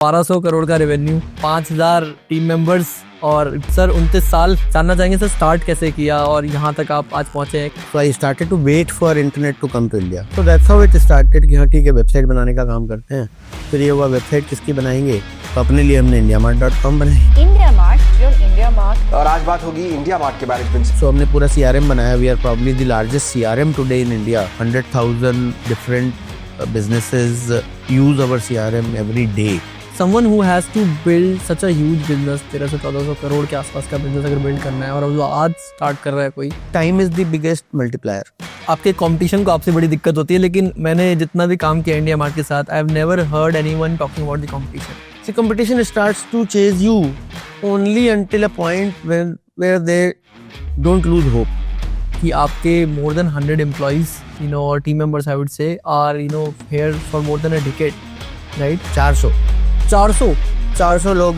1200 करोड़ का revenue, 5000 team members और sir 29 साल। जानना चाहेंगे सर स्टार्ट कैसे किया और यहाँ तक आप आज पहुँचे हैं। So I started to wait for internet to come to India. So that's how it started कि हाँ ठीक है वेबसाइट बनाने का काम करते हैं। फिर ये हुआ वेबसाइट किसकी बनाएंगे, तो अपने लिए हमने indiamart.com बनाई। इंडिया मार्ट, जो इंडिया मार्ट। और आज बात होगी इंडिया मार्ट के मैनेजमेंट से। So हमने पूरा CRM बनाया। We are probably the largest CRM today in India. 100,000 different businesses use our CRM every day. Someone who has to build such a huge business, 1300-1400 crore के आसपास का बिजनेस अगर build करना है और अब जो आज स्टार्ट कर रहा है कोई, Time is the biggest multiplier. आपके कंपटीशन को आपसे बड़ी दिक्कत होती है। लेकिन मैंने जितना भी काम किया इंडिया मार्ट के साथ, I have never heard anyone talking about the competition. See, competition starts to chase you only until a point where they don't lose hope. कि आपके more than 100 employees, or team members I would say, are here for more than a decade, right? 400 लोग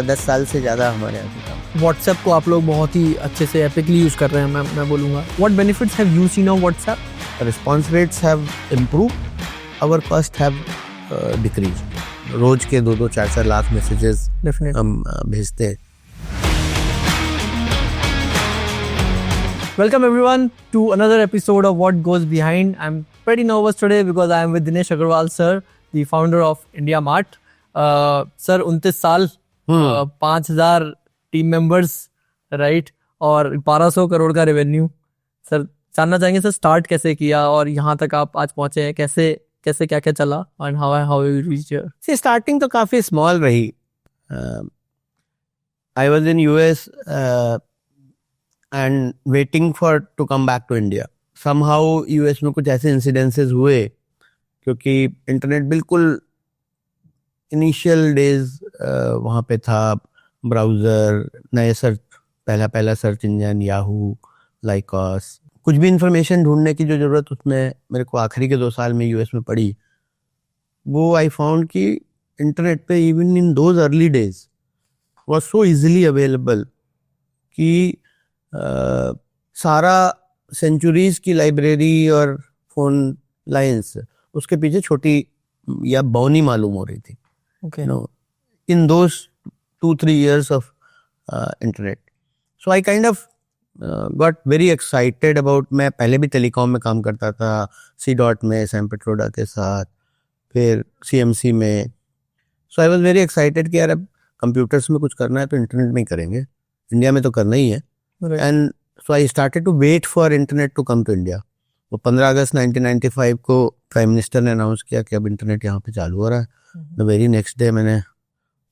10 साल से ज़्यादा हमारे यहाँ पे काम। व्हाट्सएप को आप लोग बहुत ही अच्छे से एपिकली यूज़ कर रहे हैं, मैं बोलूँगा। What benefits have you seen on WhatsApp? Response rates have improved, our cost have decrease. रोज के 2-2, 4-4 लाख मैसेजेस हम भेजते हैं। Welcome everyone to another episode of What Goes Behind. I'm pretty nervous today because I am with Dinesh Agarwal sir, the founder of India Mart. Sir 29 साल, 5000 team members, right, और 1200 करोड़ का revenue. Sir जानना चाहेंगे sir start कैसे किया और यहाँ तक आप आज पहुँचे हैं, कैसे क्या क्या चला and how you reached here? See starting तो काफ़ी स्मॉल रही। I was in US and waiting for to come back to India. Somehow US में कुछ ऐसे इंसिडेंसेस हुए क्योंकि इंटरनेट बिल्कुल इनिशियल डेज वहाँ पे था, ब्राउज़र, नए सर्च, पहला सर्च इंजन याहू, लाइकॉस, कुछ भी इंफॉर्मेशन ढूंढने की जो ज़रूरत उसमें मेरे को आखिरी के 2 साल में यूएस में पड़ी, वो आई फाउंड कि इंटरनेट पे even in those early days was so easily available कि सारा सेंचुरीज की लाइब्रेरी और फोन लाइंस उसके पीछे छोटी या बौनी मालूम हो रही थी। Okay. In those 2-3 years of internet. So I kind of got very excited about, मैं पहले भी टेलीकॉम में काम करता था, C.Dot में, सैम पेट्रोडा के साथ, फिर CMC में। So I was very excited कि यार अब कंप्यूटर्स में कुछ करना है तो इंटरनेट में ही करेंगे, इंडिया में तो करना ही है। And so I started to wait for internet to come to India. वो 15 अगस्त 1995 को प्राइम मिनिस्टर ने अनाउंस किया कि अब इंटरनेट यहाँ पे चालू हो रहा है। द वेरी नेक्स्ट डे मैंने,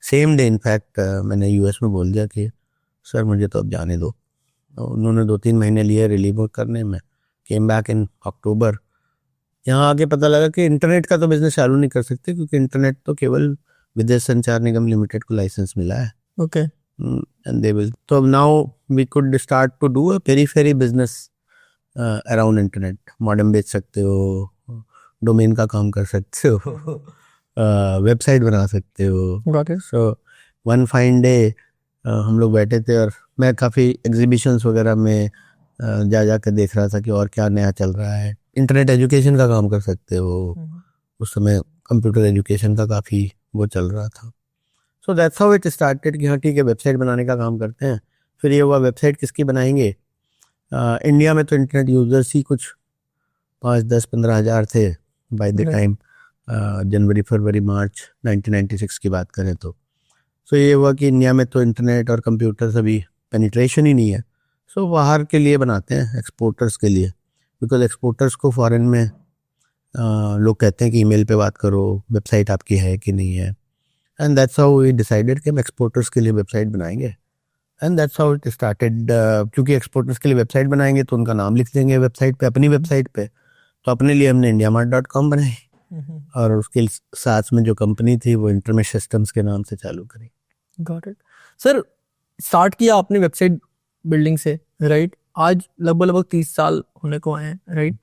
सेम डे इनफैक्ट, मैंने यूएस में बोल दिया कि सर मुझे तो अब जाने दो। उन्होंने 2-3 महीने लिए रिलीव करने में। केम बैक इन अक्टूबर। यहाँ आके पता लगा कि इंटरनेट का तो बिजनेस चालू नहीं कर सकते क्योंकि इंटरनेट तो केवल विदेश संचार निगम लिमिटेड को लाइसेंस मिला है। ओके। एंड दे विल, तो now we could start to do a periphery business around internet. Modem बेच सकते हो, डोमेन का काम कर सकते हो, वेबसाइट बना सकते हो। सो वन फाइन डे हम लोग बैठे थे और मैं काफ़ी एग्जीबिशंस वगैरह में जा कर देख रहा था कि और क्या नया चल रहा है। इंटरनेट एजुकेशन का काम कर सकते हो, उस समय कंप्यूटर एजुकेशन का काफ़ी वो चल रहा था। So that's how it started कि हाँ ठीक है वेबसाइट बनाने का काम करते हैं। फिर ये हुआ वेबसाइट किसकी बनाएंगे। इंडिया में तो इंटरनेट यूजर्स ही कुछ 5-10-15 हज़ार थे बाय द टाइम जनवरी, फरवरी, मार्च 1996 की बात करें तो। सो ये हुआ कि इंडिया में तो इंटरनेट और कंप्यूटर्स अभी पेनिट्रेशन ही नहीं है। सो बाहर के लिए बनाते हैं, एक्सपोर्टर्स के लिए, बिकॉज एक्सपोर्टर्स को फॉरेन में लोग कहते हैं कि ईमेल पे बात करो, वेबसाइट आपकी है कि नहीं है। And that's how we decided कि हम एक्सपोर्टर्स के लिए वेबसाइट बनाएंगे। And that's how it started. क्योंकि एक्सपोर्टर्स के लिए वेबसाइट बनाएंगे तो उनका नाम लिख देंगे वेबसाइट पे, अपनी वेबसाइट पे। तो अपने लिए हमने indiamart.com बनाई और उसके साथ में जो कंपनी थी वो इंटरमेश सिस्टम्स के नाम से चालू करी। Got it. सर स्टार्ट किया आपने वेबसाइट बिल्डिंग से, राइट? आज लगभग 30 साल होने को आए हैं, राइट?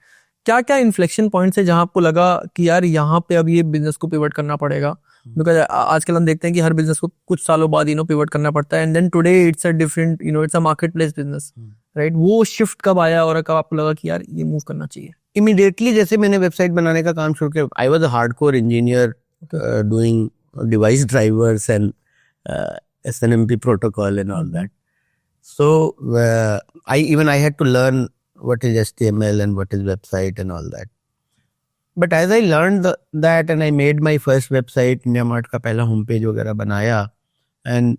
क्या क्या इन्फ्लेक्शन पॉइंट्स है जहां आपको लगा कि यार यहाँ पे अब ये बिजनेस को पिवट करना पड़ेगा? बिकॉज आजकल हम देखते हैं कि हर बिजनेस को कुछ सालों बाद पिवट करना पड़ता है, and then today it's a different, it's a market place business, right? वो शिफ्ट कब आया और कब आपको लगा कि यार ये मूव करना चाहिए? इमीडिएटली जैसे मैंने वेबसाइट बनाने का काम शुरू किया, I was a hardcore engineer doing device drivers and SNMP protocol and all that. So I had to learn what is HTML and what is website and all that. But as I learned that and I made my first website, India Mart का पहला homepage वगैरह बनाया, and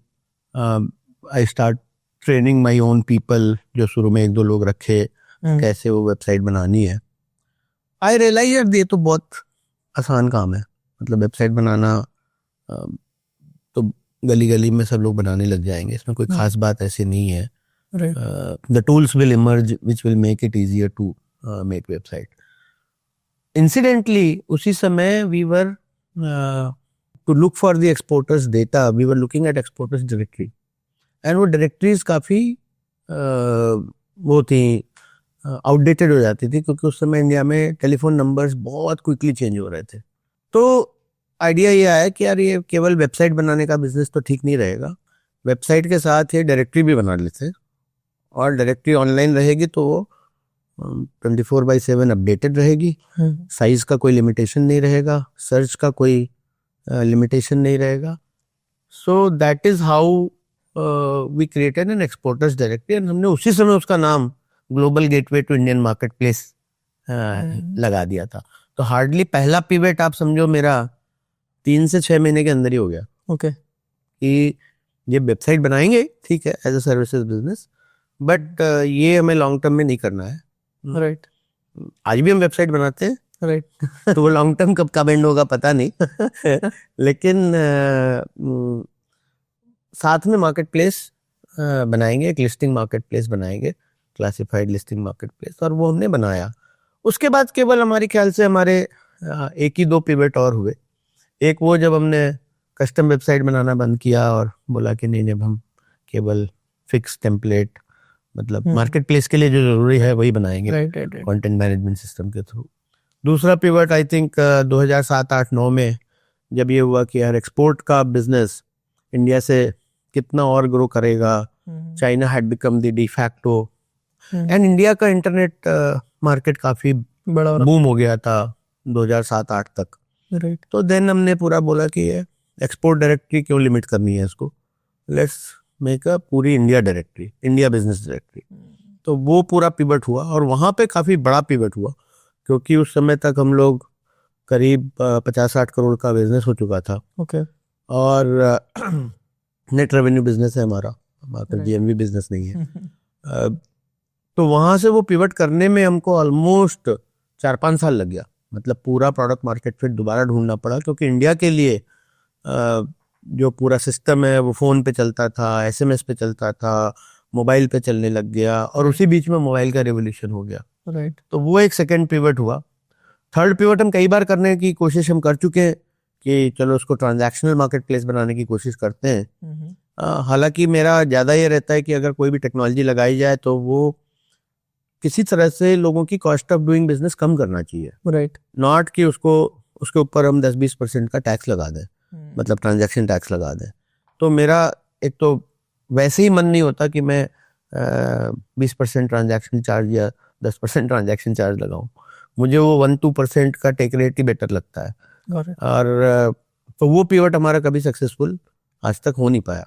I start training my own people, जो शुरू में 1-2 लोग रखे, कैसे वो वेबसाइट बनानी है. I realized ये तो बहुत आसान काम है. मतलब वेबसाइट बनाना तो गली गली में सब लोग बनाने लग जाएंगे, इसमें कोई खास बात ऐसी नहीं है. The tools will emerge which will make it easier to make website. Incidentally, उसी समय we were to look for the exporters data, we were looking at exporters directory. And वो directories काफी वो थी, आउटडेटेड हो जाती थी, क्योंकि उस समय इंडिया में टेलीफोन नंबर्स बहुत क्विकली चेंज हो रहे थे. तो आइडिया ये आया कि यार ये केवल वेबसाइट बनाने का बिजनेस तो ठीक नहीं रहेगा, वेबसाइट के साथ ये डायरेक्टरी भी बना लेते, और डायरेक्टरी ऑनलाइन रहेगी तो वो 24/7 अपडेटेड रहेगी, साइज का कोई लिमिटेशन नहीं रहेगा, सर्च का कोई लिमिटेशन नहीं रहेगा. So that is how we created an exporters directory, and हमने उसी समय उसका नाम global gateway to Indian market place लगा दिया था. तो हार्डली पहला पिवट आप समझो मेरा 3 से 6 महीने के अंदर ही हो गया. ओके. कि ये वेबसाइट बनाएंगे, ठीक है, as a services business, but ये हमें लॉन्ग टर्म में नहीं करना है. राइट. आज भी हम वेबसाइट बनाते हैं, राइट. तो वो लॉन्ग टर्म कब एंड होगा पता नहीं. लेकिन साथ में मार्केट प्लेस बनाएंगे, एक लिस्टिंग मार्केट प्लेस बनाएंगे, क्लासिफाइड लिस्टिंग मार्केट प्लेस, और वो हमने बनाया. उसके बाद केवल हमारे ख्याल से हमारे 1 ही 2 पिवट और हुए. एक वो जब हमने कस्टम वेबसाइट बनाना बंद किया और बोला कि नहीं, जब हम केवल फिक्स टेम्पलेट, मतलब मार्केट प्लेस के लिए जो जरूरी है वही बनाएंगे, कंटेंट मैनेजमेंट सिस्टम के थ्रू. दूसरा पिवट आई थिंक 2007-8-9 में जब ये हुआ कि यार एक्सपोर्ट का बिजनेस इंडिया से कितना और ग्रो करेगा. China had become the de facto, and India का इंटरनेट मार्केट काफी बड़ा बूम हो गया था 2007-8 तक. राइट. तो देन हमने पूरा बोला कि ये एक्सपोर्ट डायरेक्टरी क्यों लिमिट करनी है इसको, लेट्स मेक अ पूरी India directory, India business directory. तो वो पूरा पिवट हुआ, और वहाँ पे काफ़ी बड़ा पिवट हुआ, क्योंकि उस समय तक हम लोग करीब 50-60 करोड़ का बिजनेस हो चुका था. ओके. और नेट रेवेन्यू बिजनेस है हमारा जीएमवी बिजनेस नहीं है. तो वहाँ से वो पिवट करने में हमको ऑलमोस्ट 4-5 साल लग गया. मतलब पूरा प्रोडक्ट मार्केट फिट दोबारा ढूंढना पड़ा, क्योंकि इंडिया के लिए जो पूरा सिस्टम है वो फ़ोन पे चलता था, SMS पे चलता था, मोबाइल पे चलने लग गया, और उसी बीच में मोबाइल का रेवोल्यूशन हो गया. राइट. तो वो एक सेकेंड पिवट हुआ. थर्ड पिवट हम कई बार करने की कोशिश हम कर चुके हैं कि चलो उसको ट्रांजैक्शनल मार्केट प्लेस बनाने की कोशिश करते हैं. हालांकि मेरा ज़्यादा ये रहता है कि अगर कोई भी टेक्नोलॉजी लगाई जाए तो वो किसी तरह से लोगों की कॉस्ट ऑफ डूइंग बिजनेस कम करना चाहिए. राइट. नॉट कि उसके ऊपर हम 10-20% का टैक्स लगा दें, मतलब ट्रांजैक्शन टैक्स लगा दें. तो मेरा एक तो वैसे ही मन नहीं होता कि मैं 20% ट्रांजैक्शन चार्ज या 10% ट्रांजैक्शन चार्ज लगाऊं. मुझे वो 1-2% का टेक रेट ही बेटर लगता है. और तो वो पिवट हमारा कभी सक्सेसफुल आज तक हो नहीं पाया.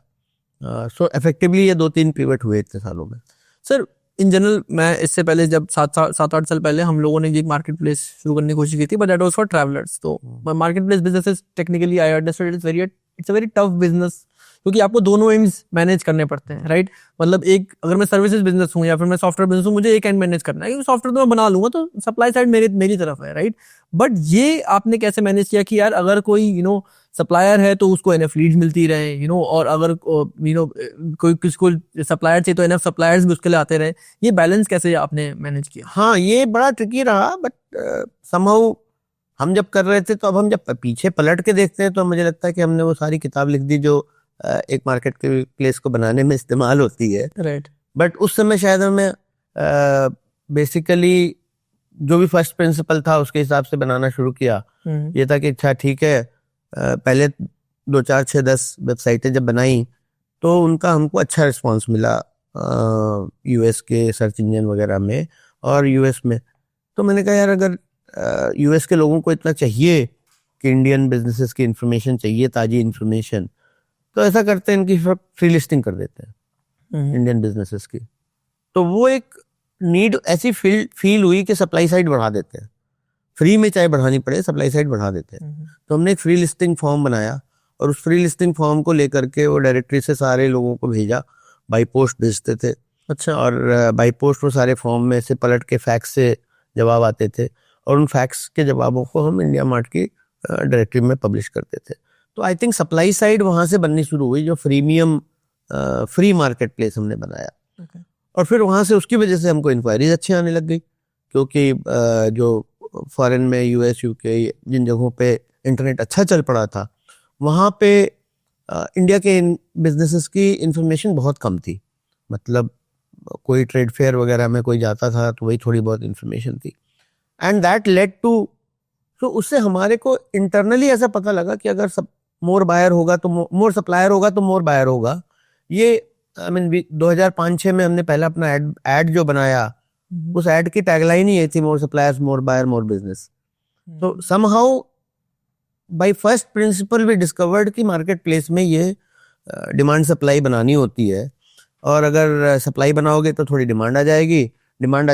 सो इफेक्टिवली ये 2-3 पिवट हुए इतने सालों में. सर इन जनरल मैं इससे पहले जब 7-8 साल पहले हम लोगों ने एक मार्केट प्लेस शुरू करने की कोशिश की थी, but that was for travellers. तो market place business is technically I understand it's a very tough business, क्योंकि आपको दोनों एंड्स मैनेज करने पड़ते हैं. राइट. मतलब एक अगर मैं सर्विसेज बिजनेस हूँ या फिर मैं सॉफ्टवेयर बिजनेस हूँ, मुझे एक एंड मैनेज करना है, क्योंकि सॉफ्टवेयर तो मैं बना लूंगा, तो सप्लाई साइड मेरी तरफ है. राइट. बट ये आपने कैसे मैनेज किया कि यार अगर कोई सप्लायर है तो उसको एनएफ लीड्स मिलती रहे, और अगर कोई किसको सप्लायर चाहिए तो एनएफ सप्लायर्स भी उसके लिए आते रहे. ये बैलेंस कैसे आपने मैनेज किया? हाँ, ये बड़ा ट्रिकी रहा, बट समहाउ हम जब कर रहे थे, तो अब हम जब पीछे पलट के देखते हैं तो मुझे लगता है कि हमने वो सारी किताब लिख दी जो एक मार्केट के प्लेस को बनाने में इस्तेमाल होती है. राइट. बट उस समय शायद हमें बेसिकली जो भी फर्स्ट प्रिंसिपल था उसके हिसाब से बनाना शुरू किया. ये था कि अच्छा ठीक है, पहले 2-4-6-10 वेबसाइटें जब बनाई तो उनका हमको अच्छा रिस्पांस मिला यूएस के सर्च इंजन वगैरह में और यूएस में. तो मैंने कहा यार अगर यूएस के लोगों को इतना चाहिए कि इंडियन बिजनेसेस की इंफॉर्मेशन चाहिए, ताजी इंफॉर्मेशन, तो ऐसा करते हैं इनकी फ्री लिस्टिंग कर देते हैं इंडियन बिजनेसेस की। तो वो एक नीड ऐसी फील हुई कि सप्लाई साइड बढ़ा देते हैं, फ्री में चाहे बढ़ानी पड़े सप्लाई साइड बढ़ा देते हैं। तो हमने एक फ्री लिस्टिंग फॉर्म बनाया और उस फ्री लिस्टिंग फॉर्म को लेकर के वो डायरेक्टरी से सारे लोगों को भेजा, बाई पोस्ट भेजते थे। अच्छा। और बाई पोस्ट वो सारे फॉर्म में से पलट के फैक्स से जवाब आते थे और उन फैक्स के जवाबों को हम इंडिया मार्ट की डायरेक्टरी में पब्लिश करते थे। तो आई थिंक सप्लाई साइड वहाँ से बननी शुरू हुई, जो फ्रीमियम फ्री मार्केट प्लेस हमने बनाया। और फिर वहाँ से उसकी वजह से हमको इंक्वायरीज अच्छी आने लग गई, क्योंकि जो फॉरेन में यूएस यूके जिन जगहों पे इंटरनेट अच्छा चल पड़ा था वहाँ पे इंडिया के बिजनेसेस की इंफॉर्मेशन बहुत कम थी। मतलब कोई ट्रेड फेयर वगैरह में कोई जाता था तो वही थोड़ी बहुत इंफॉर्मेशन थी। एंड दैट लेड टू, तो उससे हमारे को इंटरनली ऐसा पता लगा कि अगर सब मोर बायर होगा तो मोर सप्लायर होगा तो मोर बायर होगा। ये आई मीन 2005-06 में हमने पहला अपना एड जो बनाया, उस एड की टैगलाइन ही ये थी, more suppliers more buyer more business. तो somehow by first principle we discovered कि मार्केट प्लेस में ये डिमांड सप्लाई बनानी होती है, और अगर सप्लाई बनाओगे तो थोड़ी डिमांड आ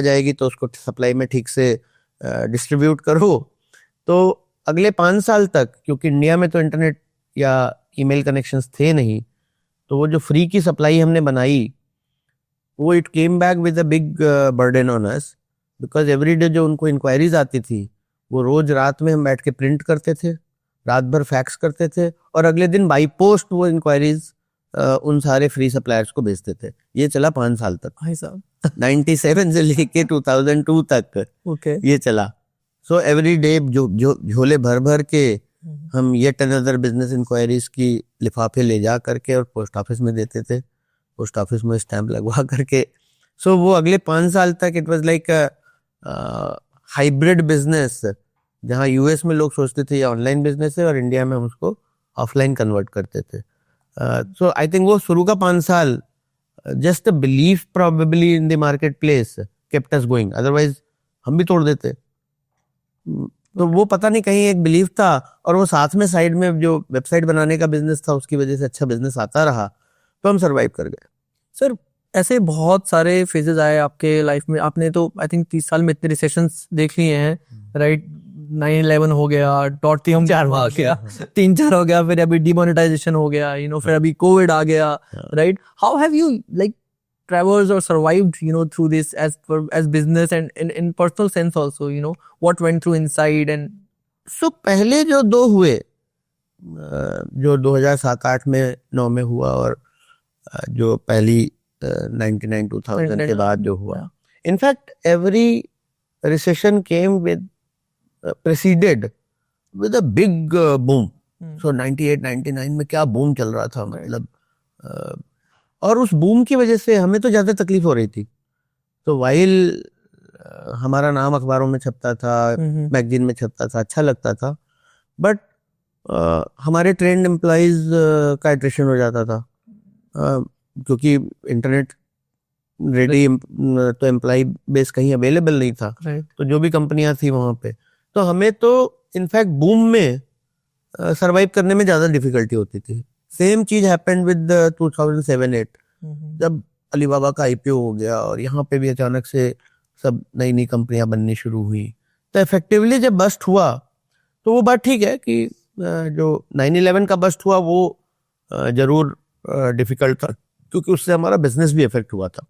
जाएगी तो उसको सप्लाई में ठीक से डिस्ट्रीब्यूट करो। तो अगले 5 साल तक, क्योंकि इंडिया में तो इंटरनेट या ईमेल कनेक्शंस थे नहीं, तो वो जो फ्री की सप्लाई हमने बनाई वो it came back with a big burden on us, because every day जो उनको इंक्वायरीज आती थी वो रोज रात में हम बैठ के प्रिंट करते थे, रात भर फैक्स करते थे और अगले दिन बाई पोस्ट वो इंक्वायरीज उन सारे फ्री सप्लायर्स को भेजते थे। ये चला 5 साल तक भाई साहब 97 से लेके 2002 तक ओके। ये चला। सो एवरी डे जो झोले भर भर के हम येट अनदर बिजनेस इंक्वायरीज की लिफाफे ले जा करके और पोस्ट ऑफिस में देते थे, पोस्ट ऑफिस में स्टैंप लगवा करके। सो वो अगले 5 साल तक it was like hybrid business, जहाँ यूएस में लोग सोचते थे ये ऑनलाइन बिजनेस है और इंडिया में हम उसको ऑफलाइन कन्वर्ट करते थे। सो आई थिंक वो शुरू का 5 साल just a belief probably in the market place kept us going, otherwise हम भी तोड़ देते। तो वो पता नहीं कहीं एक बिलीफ था, और वो साथ में साइड में जो वेबसाइट बनाने का बिजनेस था उसकी वजह से अच्छा बिजनेस आता रहा, तो हम सरवाइव कर गए। सर ऐसे बहुत सारे फेजेस आए आपके लाइफ में, आपने तो आई थिंक 30 साल में इतने रिसेशंस देख लिए हैं, राइट? 9/11 हो गया, .com 4 आ गया, 3-4 हो गया, फिर अभी डिमोनेटाइजेशन हो गया, फिर अभी कोविड आ गया, right? How have you like traversed or survived through this as business and in personal sense also, what went through inside? And so पहले जो 2 हुए, जो 2007-08 में 9 में हुआ और जो पहली 99-2000 के बाद जो हुआ, in fact every recession came with preceded with a big boom. So 98-99 में क्या बूम चल रहा था, मतलब और उस बूम की वजह से हमें तो ज्यादा तकलीफ हो रही थी। तो वाइल हमारा नाम अखबारों में छपता था, मैगजीन में छपता था, अच्छा लगता था, बट हमारे ट्रेंड एम्प्लॉइज का एट्रिशन हो जाता था, क्योंकि इंटरनेट रेडी तो एम्प्लॉय बेस कहीं अवेलेबल नहीं था। तो जो भी कंपनियां थी वहां पे, तो हमें तो इनफैक्ट बूम में सरवाइव करने में ज्यादा डिफिकल्टी होती थी। सेम चीज हैपेंड विद 2007-08 जब अलीबाबा का आईपीओ हो गया और यहाँ पे भी अचानक से सब नई नई कंपनियां बननी शुरू हुई। तो इफेक्टिवली जब बस्ट हुआ तो वो बात ठीक है कि जो 9/11 का बस्ट हुआ वो जरूर डिफिकल्ट था, क्योंकि उससे हमारा बिजनेस भी इफेक्ट हुआ था।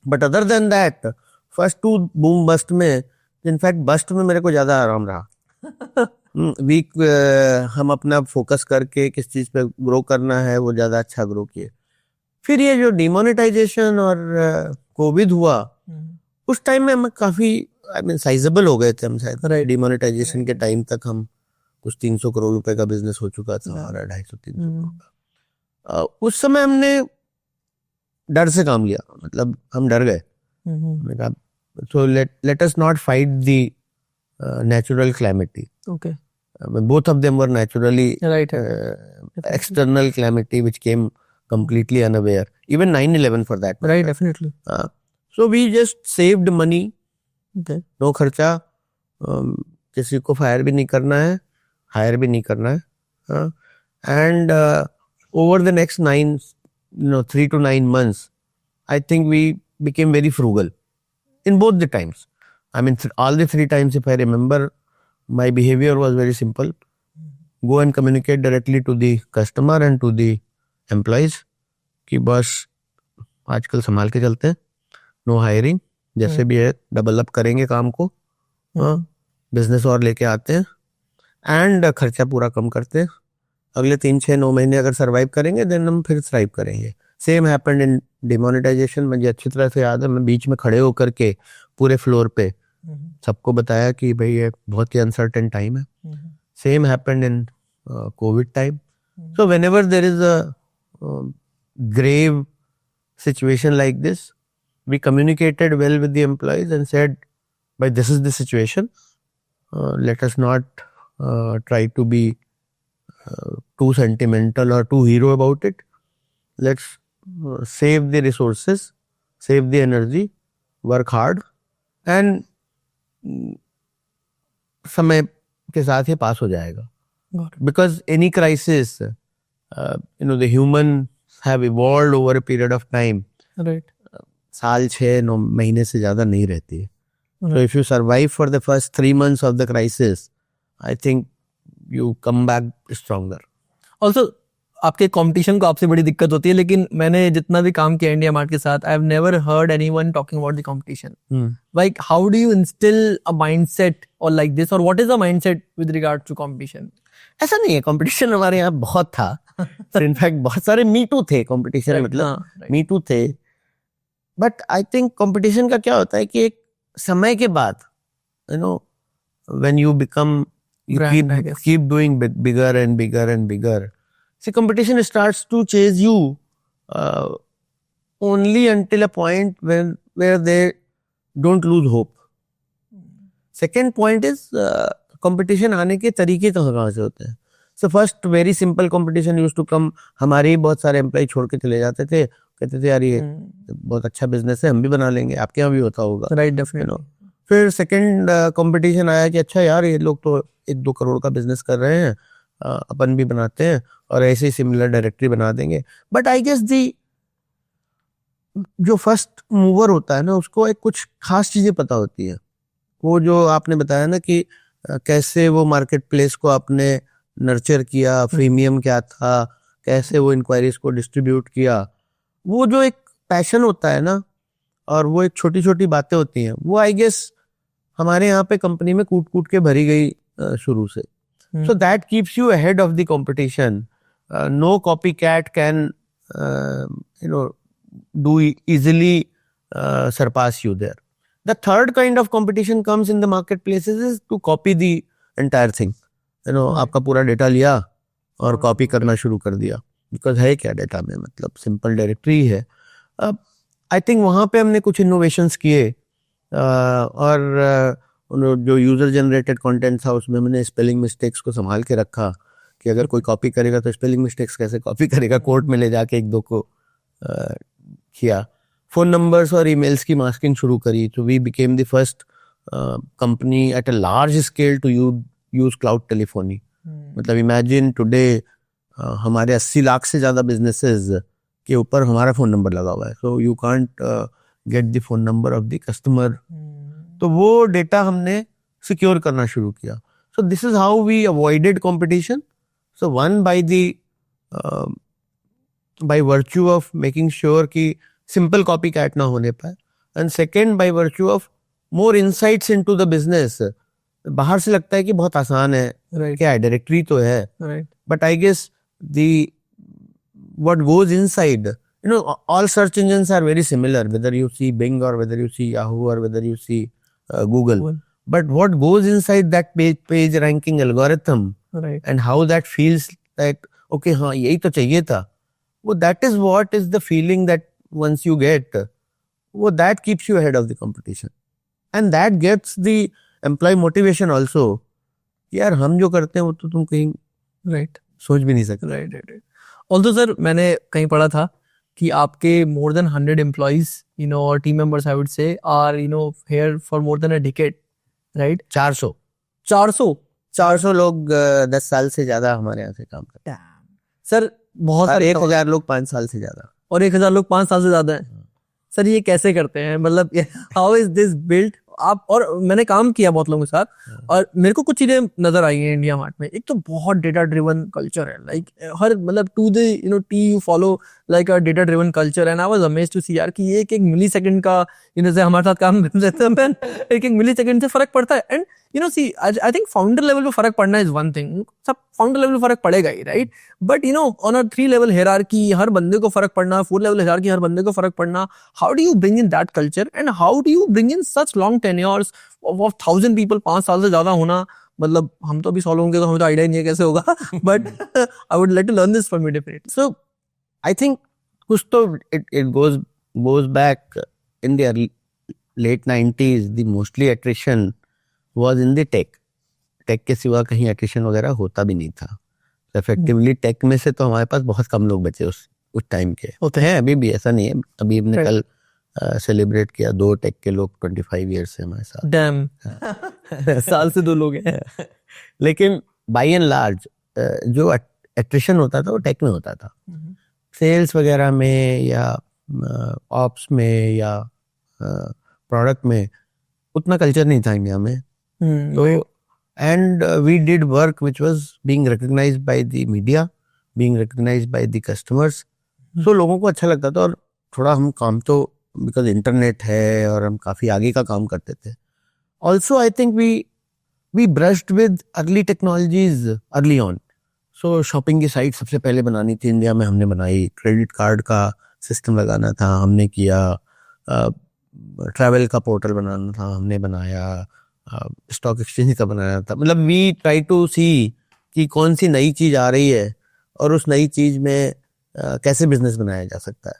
But other than that first 2 boom bust में, इनफैक्ट बस्ट में मेरे को ज्यादा आराम रहा। हम अपना फोकस करके किस चीज पे ग्रो करना है वो ज्यादा अच्छा ग्रो किए। फिर ये जो डिमोनेटाइजेशन और कोविड हुआ, उस टाइम में हम काफी साइजेबल हो गए थे हम शायद। डिमोनेटाइजेशन के टाइम तक हम कुछ 300 करोड़ रुपए का बिजनेस हो चुका था हमारा, 250-300 करोड़ का। उस समय हमने डर से काम लिया, मतलब हम डर गए। So let us not fight the natural calamity. Okay. Both of them were naturally Right. External calamity which came completely unaware. Even 9/11 for that matter. Right, definitely. So we just saved money. Okay. No खर्चा, किसी को fire भी नहीं करना है, higher भी नहीं करना है. And over the next 3 to 9 months, I think we became very frugal in both the times. I mean, all the 3 times, if I remember, my behavior was very simple. Go and communicate directly to the customer and to the employees कि बस आजकल संभाल के चलते हैं, no hiring, जैसे भी है डबल अप करेंगे काम को, बिजनेस और लेके आते हैं एंड खर्चा पूरा कम करते हैं. अगले 3-6-9 महीने अगर सरवाइव करेंगे देन हम फिर थ्राइव करेंगे. सेम हैपेंड इन डिमोनेटाइजेशन. मुझे अच्छी तरह से याद है, मैं बीच में खड़े होकर के पूरे फ्लोर पे सबको बताया कि भाई ये बहुत ही अनसर्टेन टाइम है. Same happened in Covid time. So whenever there is a grave situation like this, we communicated well with the employees and said, "By this is the situation. Let us not try to be too sentimental or too hero about it. Let's save the resources, save the energy, work hard, and समय के साथ ये पास हो जाएगा." Because any crisis, the human have evolved over a period of time. Right. साल 6-9 महीने से ज्यादा नहीं रहती है. So if you survive for the first 3 months of the crisis, I think you come back stronger. Also, आपके competition को आपसे बड़ी दिक्कत होती है, लेकिन मैंने जितना भी काम किया इंडिया मार्ट के साथ, I have never heard anyone talking about the competition. Like, how do you instill a mindset or like this, or what is the mindset with regards to competition? ऐसा नहीं है, कंपटीशन हमारे यहाँ बहुत था. In fact बहुत सारे मी टू थे कंपटीशन, मतलब मी टू थे. बट आई थिंक कंपटीशन का क्या होता है कि एक समय के बाद when you become keep doing bigger and bigger and bigger, see, competition starts to chase you only until a point where they don't lose hope. Second point is competition आने के तरीके कहाँ से होते हैं. So first very simple competition used to come. हमारे ही बहुत सारे एम्प्लॉय छोड़ के चले जाते थे, कहते थे यार ये बहुत अच्छा बिजनेस है, हम भी बना लेंगे, आपके यहाँ भी होता होगा. Right, definitely. फिर सेकंड कंपटीशन आया कि अच्छा यार ये लोग तो 1-2 करोड़ का बिजनेस कर रहे हैं, अपन भी बनाते हैं और ऐसे ही सिमिलर डायरेक्टरी बना देंगे. बट आई गेस जो फर्स्ट मूवर होता है ना, उसको एक कुछ खास चीजें पता होती है. वो जो आपने बताया ना कि कैसे वो मार्केट प्लेस को आपने नर्चर किया, प्रीमियम क्या था, कैसे वो इंक्वायरीज को डिस्ट्रीब्यूट किया, वो जो एक पैशन होता है ना, और वो एक छोटी छोटी बातें होती हैं, वो आई गेस हमारे यहाँ पे कंपनी में कूट कूट के भरी गई शुरू से. So that keeps you ahead of the competition. No copy cat can do easily surpass you there. The third kind of competition comes in the marketplaces is to copy the entire thing. आपका पूरा data लिया और copy करना शुरू कर दिया. Because है क्या डेटा में, मतलब सिंपल डायरेक्टरी है. आई थिंक वहाँ पे हमने कुछ इनोवेशंस किए और जो यूजर जनरेटेड कंटेंट था उसमें मैंने स्पेलिंग मिस्टेक्स को संभाल के रखा कि अगर कोई कॉपी करेगा तो स्पेलिंग मिस्टेक्स कैसे कॉपी करेगा, कोर्ट में ले जाके 1-2 को किया. फोन नंबर्स और ईमेल्स की मास्किंग शुरू करी. तो we became the first company at a large scale to use cloud telephony. मतलब इमेजिन टुडे हमारे 80 लाख से ज्यादा बिजनेसेस के ऊपर हमारा फोन नंबर लगा हुआ है. So you can't get the phone number of the customer. तो वो डेटा हमने सिक्योर करना शुरू किया. So this is how we avoided competition. So one by virtue of making sure कि simple copycat ना होने पाए, and second by virtue of more insights into the business. बाहर से लगता है कि बहुत आसान है, क्या है, डायरेक्टरी तो है, but I guess what goes inside, all search engines are very similar, whether you see Bing or whether you see Yahoo or whether you see Google. But what goes inside that page ranking algorithm, and how that feels like, okay, हाँ यही तो चाहिए था. Well, that is what is the feeling that once you get, well, that keeps you ahead of the competition. And that gets the employee motivation also. यार हम जो करते हैं वो तो तुम कहीं सोच भी नहीं सकते. Right. Also sir, मैंने कहीं पढ़ा था कि आपके more than 100 employees, or team members I would say, are, here for more than a decade, right? 400. 400 लोग 10 साल से ज्यादा हमारे यहाँ से काम करते सर बहुत हैं, और 1000 लोग 5 साल से ज्यादा। और 1000 लोग 5 साल से ज्यादा हैं। सर ये कैसे करते हैं, मतलब हाउ इज दिस बिल्ट? आप, और मैंने काम किया बहुत लोगों के साथ और मेरे को कुछ चीजें नजर आई हैं इंडिया मार्ट में। एक तो बहुत डेटा ड्रिवन कल्चर है, लाइक हर मतलब to the T you follow like a data driven culture, and I was amazed to see यार कि ये एक मिली सेकंड का जैसे हमारे साथ काम रहता है, एक मिली सेकंड से फर्क पड़ता है। And see I think founder level पे फर्क पड़ना इज वन थिंग, सब फाउंडर लेवल पे फर्क पड़ेगा ही, right? But on a 3 level hierarchy हर बंदे को फर्क पड़ना, 4 लेवल हियरार्की हर बंदे को फर्क पड़ना। How do you bring in that culture and how do you bring in such long tenures of 1000 people 5 साल से ज्यादा होना? मतलब हम तो अभी 100 होंगे तो हमें तो आइडिया नहीं है कैसे होगा, but I would like to learn this from you definitely. So I think कुछ तो it goes back in the late 90s, the mostly attrition was in the tech के सिवा कहीं attrition वगैरह होता भी नहीं था। इफेक्टिवली टेक में से तो हमारे पास बहुत कम लोग बचे उस टाइम के। होते हैं अभी भी, ऐसा नहीं है। अभी हमने कल सेलिब्रेट किया 2 टेक के लोग 25 ईयर से हमारे साथ। डैम साल से 2 लोग हैं। लेकिन बाय एंड लार्ज जो एट्रिशन होता था वो टेक में होता था। सेल्स वगैरह में या ऑप्स में या प्रोडक्ट में उतना कल्चर नहीं था इंडिया में। तो and we did work which was being recognised by the media, being recognised by the customers. So लोगों को अच्छा लगता था, और थोड़ा हम काम तो बिकॉज इंटरनेट है और हम काफी आगे का काम करते थे। Also I think we brushed with early technologies early on. So shopping की साइट सबसे पहले बनानी थी इंडिया में, हमने बनाई। क्रेडिट कार्ड का सिस्टम लगाना था, हमने किया। ट्रैवल का पोर्टल बनाना था, हमने बनाया। स्टॉक एक्सचेंज का बनाया था। मतलब वी ट्राई टू सी कि कौन सी नई चीज आ रही है और उस नई चीज में कैसे बिजनेस बनाया जा सकता है।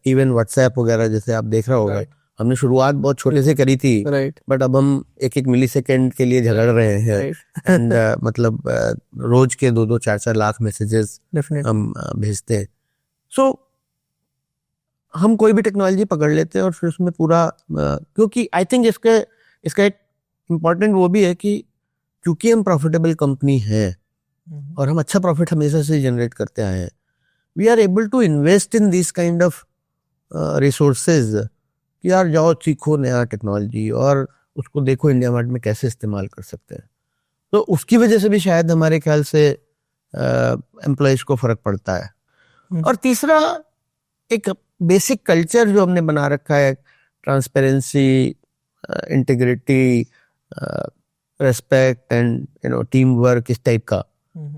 इवन व्हाट्सएप वगैरह जैसे आप देख रहे होगा, हमने शुरुआत बहुत छोटे से करी थी, राइट, बट अब हम 1 मिली सेकेंड के लिए झगड़ रहे हैं। एंड मतलब रोज के 2-2 4-4 लाख मैसेजेस हम भेजते हैं। सो हम कोई भी टेक्नोलॉजी पकड़ लेते हैं और फिर उसमें पूरा क्योंकि आई थिंक इसका एक इम्पॉर्टेंट वो भी है कि क्योंकि हम प्रॉफिटेबल कंपनी है और हम अच्छा प्रॉफिट हमेशा से जनरेट करते आए हैं, we are able to invest in this kind of resources कि यार जाओ सीखो नया टेक्नोलॉजी और उसको देखो इंडिया मार्ट में कैसे इस्तेमाल कर सकते हैं। तो उसकी वजह से भी शायद हमारे ख्याल से एम्प्लॉयज को फर्क पड़ता है। और तीसरा एक बेसिक कल्चर जो हमने बना रखा है, transparency, integrity, respect and team work, इस टाइप का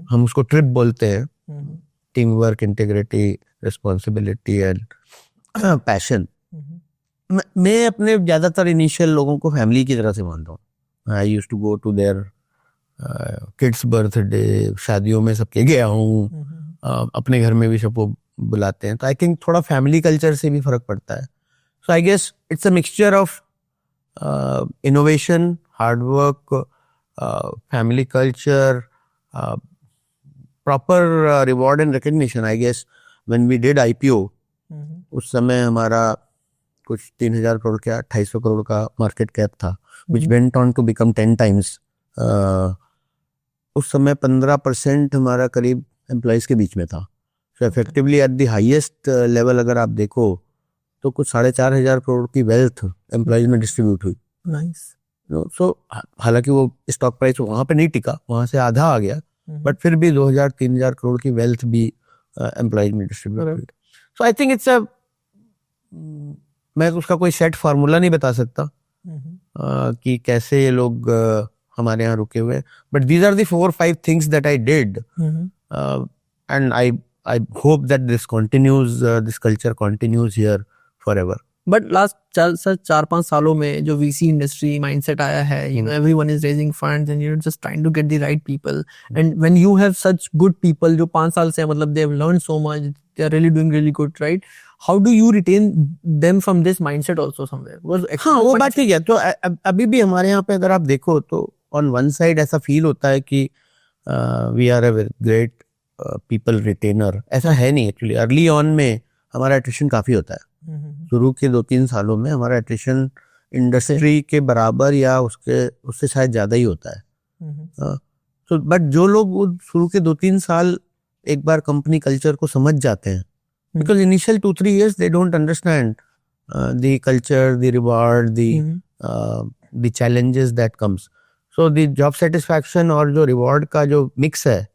हम उसको ट्रिप बोलते हैं। Team work, integrity, responsibility and passion. मैं अपने ज्यादातर इनिशियल लोगों को फैमिली की तरह से मानता हूँ। I used to go to their kids birthday, शादियों में सबके गया हूँ, अपने घर में भी सबको बुलाते हैं। तो आई थिंक थोड़ा फैमिली कल्चर से भी फर्क पड़ता है। So I guess it's a mixture of innovation, hard work, family culture, proper reward and recognition. I guess when we did IPO, उस समय हमारा कुछ 3000 करोड़ का 2800 करोड़ का मार्केट कैप था, which went on to become 10 times. उस समय 15% हमारा करीब एम्प्लॉयज के बीच में था। सो effectively at the highest level अगर आप देखो तो कुछ 4500 करोड़ की वेल्थ एम्प्लॉयज में डिस्ट्रीब्यूट हुई। नाइस। सो हालांकि वो स्टॉक प्राइस वहां पे नहीं टिका, वहां से आधा आ गया, बट फिर भी 2000-3000 करोड़ की वेल्थ भी एम्प्लॉयज में डिस्ट्रीब्यूट हुई। सो आई थिंक इट्स मैं उसका कोई सेट फार्मूला नहीं बता सकता कि कैसे ये लोग हमारे यहाँ रुके हुए, but these are the 4-5 things that I did, and I hope that this continues, this culture continues here forever. But last 4-5 सालों में जो VC इंडस्ट्री माइंडसेट आया है, everyone is raising funds and you're just trying to get the right people, and when you have such good people जो 5 साल से मतलब they have learned so much, they are really doing really good, right? How do you retain them from this mindset also somewhere? हाँ, वो बात ठीक है। तो अभी भी हमारे यहाँ पे अगर आप देखो तो ऑन वन साइड ऐसा फील होता है कि we are a great people retainer. ऐसा है नहीं एक्चुअली। अर्ली ऑन में हमारा एट्रिशन काफी होता है। शुरू के 2-3 सालों में हमारा एट्रिशन इंडस्ट्री के बराबर या उससे शायद ज्यादा ही होता है। So, बट जो लोग वो शुरू के 2-3 साल एक बार कंपनी कल्चर को समझ जाते हैं, because initial 2-3 years they don't understand the culture, the reward, the challenges that comes. So the job satisfaction और जो reward का जो mix है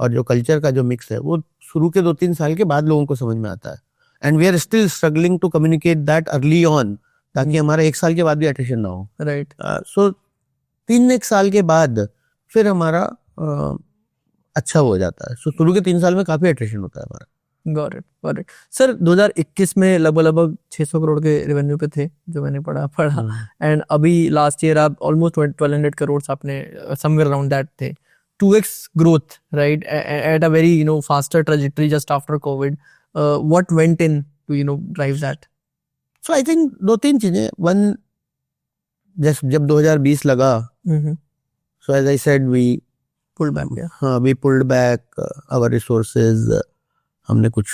और जो culture का जो mix है वो शुरू के 2-3 साल के बाद लोगों को समझ में आता है. And we are still struggling to communicate that early on ताकि हमारा 1 साल के बाद भी attrition ना हो. राइट. So 3-1 साल के बाद फिर हमारा अच्छा हो जाता है. सो शुरू के 3 साल में काफी attrition होता है हमारा. Got it. सर 2021 में लगभग 600 करोड़ के रेवेन्यू पे थे जो मैंने पढ़ा एंड अभी लास्ट ईयर आप ऑलमोस्ट 1200 करोड़ आपने समवेयर अराउंड दैट थे. 2x growth right at a very faster trajectory just after Covid. What went in to drive that? So I think 2-3 चीजें. वन, जब 2020 लगा, so as I said we pull back. We pulled back our resources. हमने कुछ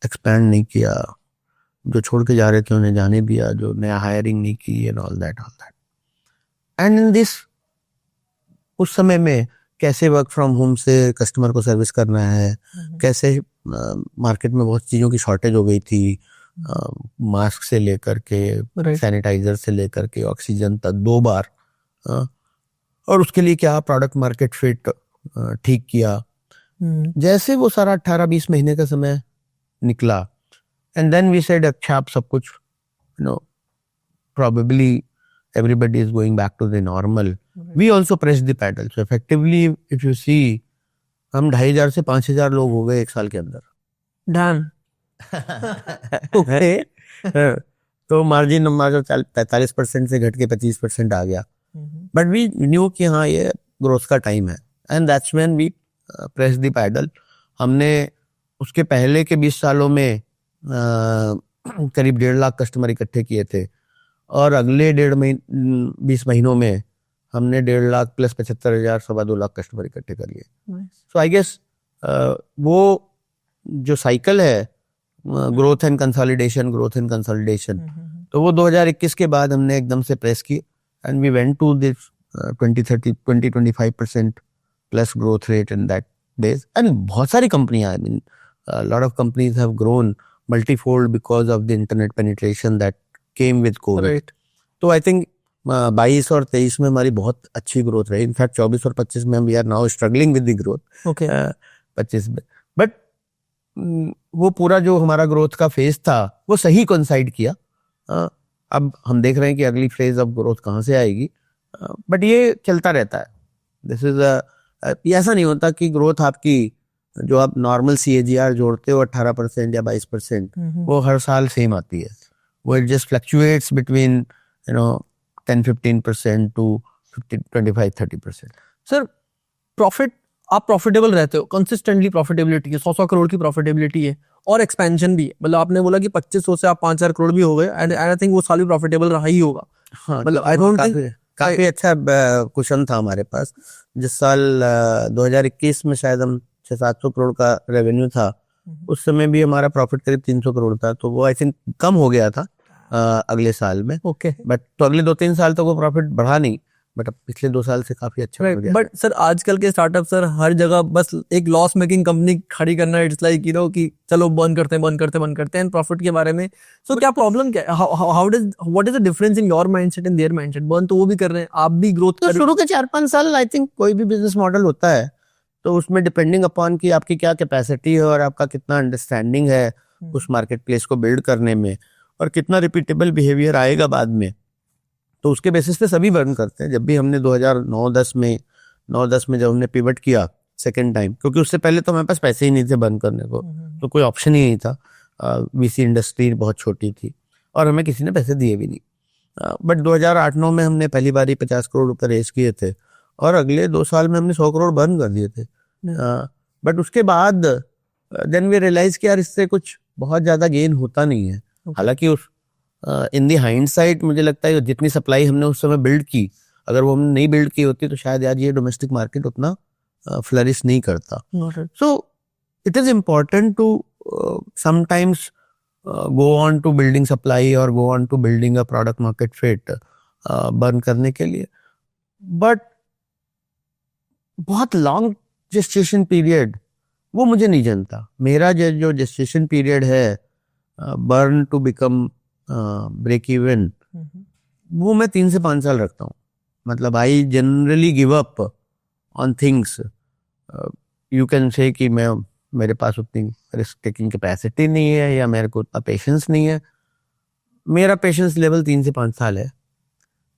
expand नहीं किया. जो छोड़ के जा रहे थे उन्हें जाने दिया. जो नया हायरिंग नहीं की and all that. And in this, उस समय में कैसे वर्क फ्रॉम होम से कस्टमर को सर्विस करना है, कैसे मार्केट में बहुत चीज़ों की शॉर्टेज हो गई थी. मास्क से लेकर के सैनिटाइजर से लेकर के ऑक्सीजन तक 2 बार. और उसके लिए क्या प्रोडक्ट मार्केट फिट ठीक किया. जैसे वो सारा 18-20 महीने का समय निकला एंड देन वी सेड अच्छा आप सब कुछ probably everybody is going back to the normal. We also pressed the pedal. So effectively if you see हम 2,500 से 5,000 लोग हो गए 1 साल के अंदर. डन. तो मार्जिन हमारा 45% से घट के 25% आ गया. बट वी न्यू कि हाँ ये ग्रोथ का टाइम है and that's when we press the pedal. हमने उसके पहले के 20 सालों में करीब 1.5 लाख कस्टमर इकट्ठे किए थे और अगले 20 महीनों में हमने 1.5 लाख प्लस 75,000 2.25 लाख कस्टमर इकट्ठे कर लिए. सो आई गेस वो जो साइकिल है ग्रोथ एंड कंसोलिडेशन, तो वो 2021 के बाद हमने एकदम से प्रेस की and we went to this 20-25% plus growth rate in that days. And बहुत सारी कंपनियां, I mean, a lot of companies have grown multifold because of the internet penetration that came with COVID. Right. तो I think 22 और 23 में हमारी बहुत अच्छी growth रही. इनफैक्ट 24 और 25 में we are now struggling with the growth. Okay. 25 में. But वो पूरा जो हमारा ग्रोथ का फेज था वो सही कोइंसाइड किया. अब हम देख रहे हैं कि अगली फेज ऑफ ग्रोथ कहाँ से आएगी. बट ये चलता रहता है. दिस इज ऐसा नहीं होता कि ग्रोथ आपकी जो आप नॉर्मल CAGR जोड़ते हो 18% या 22% वो हर साल सेम आती है. वो it just fluctuates between 10-15% to 25-30%. Sir profit, आप प्रॉफिटेबल रहते हो, कंसिस्टेंटली प्रॉफिटेबिलिटी है, 100 करोड़ की प्रॉफिटेबिलिटी है और एक्सपेंशन भी है. मतलब आपने बोला कि 2500 से आप 5,000 करोड़ भी हो गए एंड आई थिंक वो साल भी प्रॉफिटेबल रहा ही होगा. मतलब आई डोंट थिंक काफी अच्छा कुशन था हमारे पास. जिस साल 2021 में शायद हम 600-700 करोड़ का रेवेन्यू था, उस समय भी हमारा प्रॉफिट करीब 300 करोड़ था. तो वो आई थिंक कम हो गया था अगले साल में. ओके. बट तो अगले 2-3 साल तक वो प्रॉफिट बढ़ा नहीं, बट अब पिछले 2 साल से काफी अच्छा हो गया. बट सर आजकल के स्टार्टअप सर हर जगह बस एक लॉस मेकिंग कंपनी खड़ी करना, इट्स लाइक कि चलो बंद करते हैं प्रॉफिट के बारे में. सो क्या प्रॉब्लम क्या है? What is the difference in your mindset and there mindset? बंद तो वो भी कर रहे हैं, आप भी ग्रोथ तो शुरू के 4-5 साल आई थिंक कोई भी बिजनेस मॉडल होता है तो उसमें डिपेंडिंग अपॉन कि आपकी क्या कैपेसिटी है और आपका कितना अंडरस्टैंडिंग है उस मार्केट प्लेस को बिल्ड करने में और कितना रिपीटेबल बिहेवियर आएगा बाद में, तो उसके बेसिस पे सभी बर्न करते हैं. जब भी हमने 2009-10 में जब हमने पिवट किया सेकेंड टाइम, क्योंकि उससे पहले तो हमारे पास पैसे ही नहीं थे बर्न करने को, तो कोई ऑप्शन ही नहीं था. VC इंडस्ट्री बहुत छोटी थी और हमें किसी ने पैसे दिए भी नहीं. बट 2008-9 में हमने पहली बार 50 करोड़ रुपए रेस किए थे और अगले 2 साल में हमने 100 करोड़ बर्न कर दिए थे. बट उसके बाद देन वी रियलाइज कि यार इससे कुछ बहुत ज्यादा गेन होता नहीं है. हालांकि उस इन दी हाइंडसाइट मुझे लगता है जितनी सप्लाई हमने उस समय बिल्ड की, अगर वो हमने नहीं बिल्ड की होती तो शायद यार ये डोमेस्टिक मार्केट उतना फ्लरिश नहीं करता. So it is important to sometimes go on to building supply or go on to building a product market fit burn करने के लिए. बट बहुत लॉन्ग जेस्टेशन पीरियड वो मुझे नहीं जानता. मेरा जो जेस्टेशन पीरियड है burn to become break even, वो मैं 3 से 5 साल रखता हूँ. मतलब I generally give up on things. You can say कि मेरे पास उतनी रिस्क टेकिंग कैपेसिटी नहीं है या मेरे को उतना पेशेंस नहीं है. मेरा पेशेंस लेवल 3 से 5 साल है.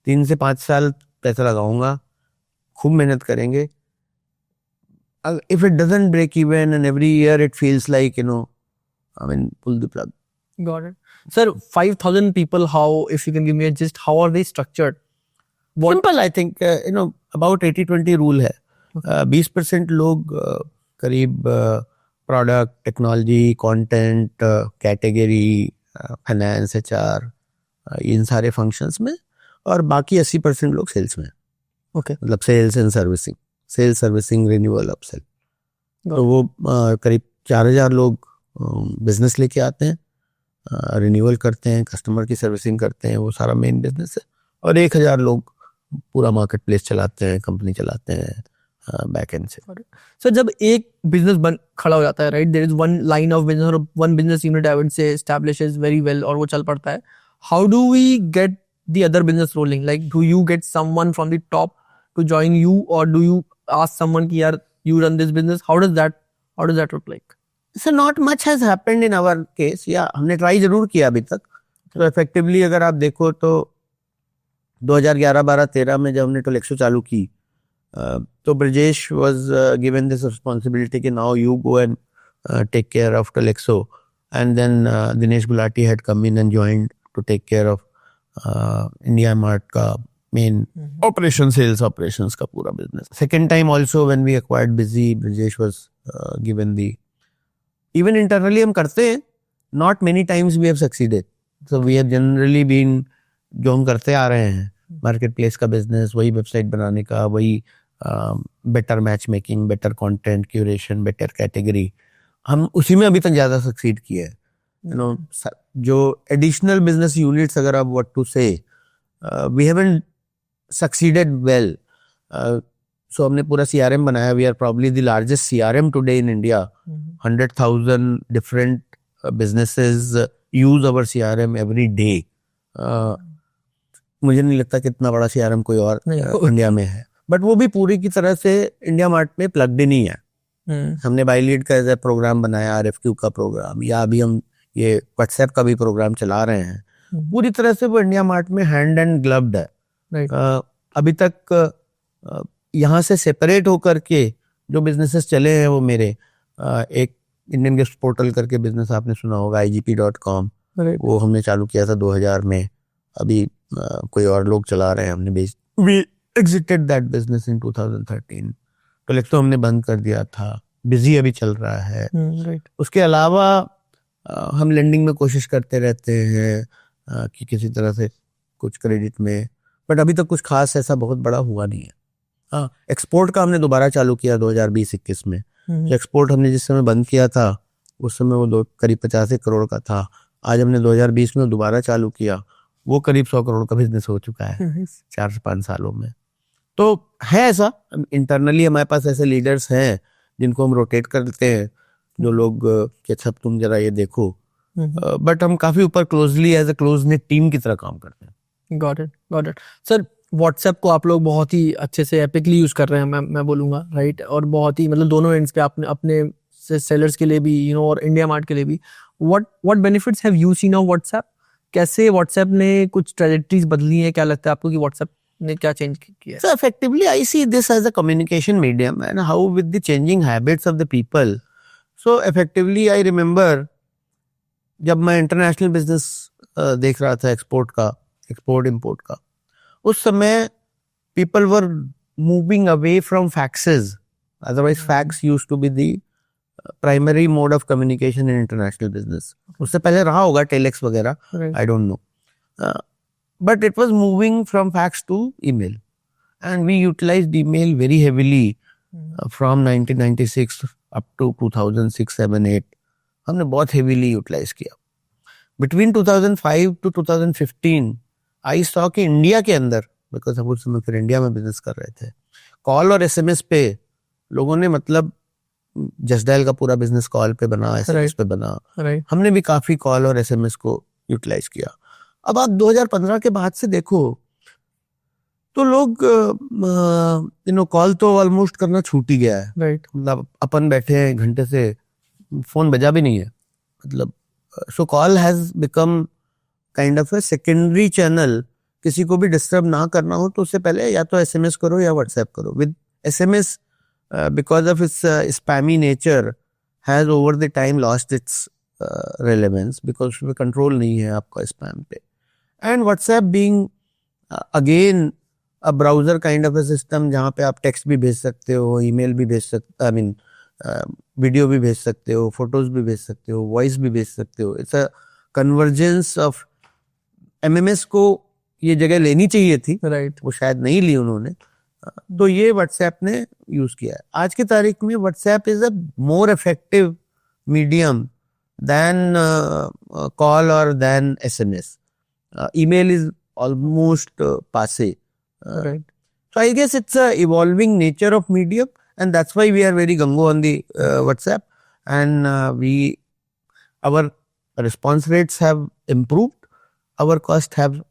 3 से 5 साल पैसा लगाऊंगा, खूब मेहनत करेंगे. If it doesn't break even and every year it feels like, pull the plug. Got it. Sir, 5,000 people, how, if you can give me a gist, how are they structured? What? Simple, I think, about 80-20 rule है. 20% लोग करीब product, technology, content, category, finance, HR, इन सारे functions में, और बाकी 80% लोग sales में. Okay. मतलब sales and servicing, sales servicing, renewal, upsell. तो वो करीब 4,000 लोग बिजनेस लेके आते हैं, रिन्यूअल करते हैं, कस्टमर की सर्विसिंग करते हैं, वो सारा मेन बिजनेस है. और 1,000 लोग पूरा मार्केट प्लेस चलाते हैं, कंपनी चलाते हैं बैक एंड से. सर, जब एक बिजनेस बन खड़ा हो जाता है, right, there is one line of business और one business unit, I would say, establishes very well, और वो चल पड़ता है. How do we get the other business rolling? Like, do you get someone from the top to join you, और do you ask someone कि यार you run this business? How does that look like? So not much has happened in our case. या हमने try जरूर किया अभी तक. तो इफेक्टिवली अगर आप देखो तो 2011, 12, 13 में जब हमने टोलेक्सो चालू की, तो Brajesh was given this responsibility कि now you go and take care of Tolexo, and then Dinesh Gulati had come in and joined to take care of India Mart का मेन ऑपरेशन, सेल्स ऑपरेशंस का पूरा business. Second time also when we acquired Busy, Brajesh was given the. Even internally हम करते हैं, not many times we have succeeded. So we have generally been, जो हम करते आ रहे हैं मार्केट प्लेस का बिजनेस, वही वेबसाइट बनाने का, वही better match making, better content curation, better category, हम उसी में अभी तक ज़्यादा सक्सीड किए हैं. जो एडिशनल बिजनेस यूनिट्स, अगर आप what to say, we haven't succeeded well. So हमने पूरा CRM बनाया. We are probably the largest CRM today in India. 100,000 different businesses use our CRM every day. मुझे नहीं लगता कि इतना बड़ा CRM कोई और इंडिया में है. बट वो भी पूरी की तरह से इंडिया मार्ट में प्लग्ड इन नहीं है. हमने बाई लीड का ऐसा प्रोग्राम बनाया, RFQ का प्रोग्राम, या अभी हम ये व्हाट्सएप का भी प्रोग्राम चला रहे हैं. पूरी तरह से वो इंडिया मार्ट में हैंड एंड ग्लव्ड है. अभी तक यहाँ से सेपरेट होकर के जो बिजनेसेस चले हैं वो मेरे, एक इंडियन गेस्ट पोर्टल करके बिजनेस आपने सुना होगा, igp.com, वो हमने चालू किया था 2000 में. अभी कोई और लोग चला रहे हैं, हमने we exited that business in 2013. Tolexo हमने बंद कर दिया था. बिजी अभी चल रहा है. उसके अलावा हम लेंडिंग में कोशिश करते रहते हैं कि किसी तरह से कुछ क्रेडिट में, बट अभी तक कुछ खास ऐसा बहुत बड़ा हुआ नहीं है. हाँ, एक्सपोर्ट का हमने दोबारा चालू किया 2020-21 में. एक्सपोर्ट हमने जिस समय बंद किया था उस समय वो करीब 85 करोड़ का था. आज हमने 2020 में दोबारा चालू किया, वो करीब 100 करोड़ का बिजनेस हो चुका है 4 से 5 सालों में. तो है ऐसा, इंटरनली हमारे पास ऐसे लीडर्स हैं जिनको हम रोटेट करते हैं, जो लोग कि अच्छा तुम जरा ये देखो, बट हम काफी ऊपर closely as a close net team की तरह काम करते हैं. Got it. सर, व्हाट्सएप को आप लोग बहुत ही अच्छे से एपिकली यूज कर रहे हैं, मैं बोलूँगा, राइट, और बहुत ही, मतलब दोनों एंड्स पे आपने अपने सेलर्स के लिए भी, और इंडिया मार्ट के लिए भी. What benefits have you scene of WhatsApp? कैसे व्हाट्सएप ने कुछ ट्रेजेक्टरीज बदली हैं? क्या लगता है आपको कि व्हाट्सएप ने क्या चेंज किया? So effectively I see this as a communication medium, and how with the changing habits of the people. So effectively I remember जब मैं इंटरनेशनल बिजनेस देख रहा था, एक्सपोर्ट इंपोर्ट का, उस समय people were moving away from faxes. Otherwise fax used to be the primary mode of communication in international business. उससे पहले रहा होगा टेलेक्स वगैरह, I don't know. But it was moving from fax to email, and we utilized email very heavily from 1996 up to 2006, 7, 8. हमने बहुत heavily utilize किया. Between 2005 to 2015, I saw कि India के अंदर, because हम उस समय फिर इंडिया में बिजनेस कर रहे थे, कॉल और SMS पे लोगों ने मतलब जस्ट डायल का पूरा बिजनेस कॉल पे बना, एसएमएस Right. पे बना, राइट हमने भी काफी कॉल और एसएमएस को यूटिलाइज किया। अब आप 2015 के बाद से देखो तो लोग कॉल तो ऑलमोस्ट करना छूट ही गया है। राइट मतलब अपन बैठे हैं घंटे से, फोन बजा भी नहीं है, मतलब so call has become kind of a secondary channel. किसी को भी डिस्टर्ब ना करना हो तो उससे पहले या तो एसएमएस करो या व्हाट्सएप करो। With SMS because of its spammy nature has over the time lost its relevance, because उसमें कंट्रोल नहीं है आपका स्पैम पे। And WhatsApp being again a browser kind of A system, जहाँ पे आप टेक्स्ट भी भेज सकते हो, ईमेल भी भेज सकते, आई मीन वीडियो भी भेज सकते हो, फोटोज भी भेज सकते हो, वॉइस भी भेज सकते हो। It's a convergence of MMS को ये जगह लेनी चाहिए थी, राइट वो शायद नहीं ली उन्होंने, तो ये व्हाट्सएप ने यूज किया है। आज की तारीख में WhatsApp is a more effective medium than call और then SMS. Email is almost passe. Right So I guess it's a evolving nature of medium, and that's why we are very gungo on the WhatsApp, and our response rates have improved, our costs have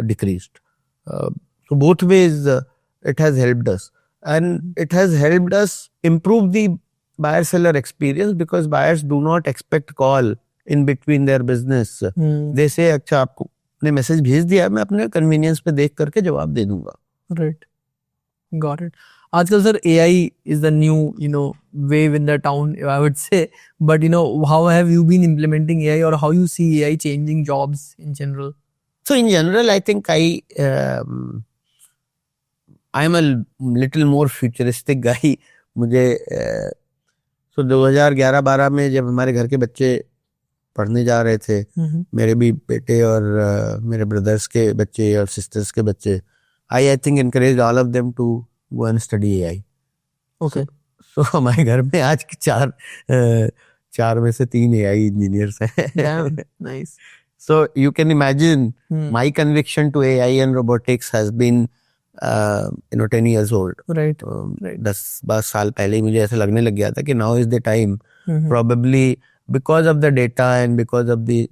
decreased. So both ways it has helped us, and it has helped us improve the buyer seller experience, because buyers do not expect call in between their business. They say अच्छा आपको ने message भेज दिया, मैं अपने convenience पे देख करके जवाब दे दूंगा। Right got it. आजकल sir AI is the new wave in the town, I would say, but how have you been implementing AI, or how you see AI changing jobs in general? So in general, I think I'm a little more futuristic guy. मुझे so 2011-12 में जब हमारे घर के बच्चे पढ़ने जा रहे थे, मेरे भी बेटे और मेरे ब्रदर्स के बच्चे और सिस्टर्स के बच्चे, I think encourage all of them to go and study AI. Okay. So हमारे घर में आज के चार में से 3 AI इंजीनियर्स हैं। Damn, nice. So you can imagine my conviction to AI and robotics has been 10 years old. Right. 10-12 साल पहले ही मुझे ऐसा लगने लग गया था कि now is the time, probably because of the data and because of the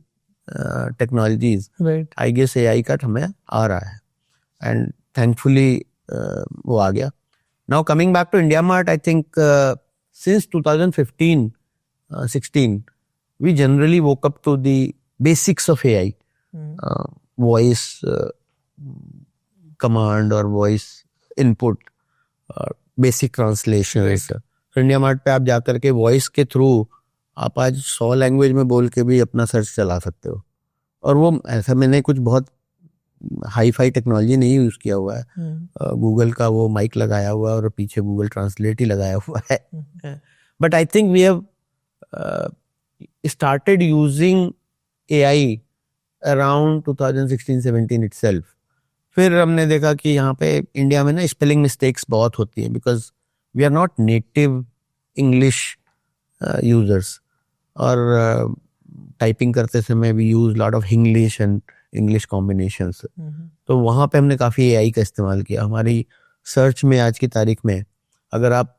technologies. Right. I guess AI का समय आ रहा है, and thankfully वो आ गया. Now coming back to IndiaMart, I think since 2015-16 we generally woke up to the basics of AI, voice command or voice input, basic translation. So IndiaMart पे आप जाकर के voice के through आप आज 100 लैंग्वेज में बोल के भी अपना सर्च चला सकते हो। और वो ऐसा मैंने कुछ बहुत हाई फाई टेक्नोलॉजी नहीं यूज किया हुआ है, गूगल का वो माइक लगाया हुआ है और पीछे गूगल ट्रांसलेट ही लगाया हुआ है। But I think we have started using AI around 2016-17 itself. फिर हमने देखा कि यहाँ पे इंडिया में ना स्पेलिंग मिस्टेक्स बहुत होती हैं, because we are not native English users, और टाइपिंग करते समय we use lot of English and English combinations. तो वहाँ पे हमने काफ़ी एआई का इस्तेमाल किया हमारी सर्च में। आज की तारीख में अगर आप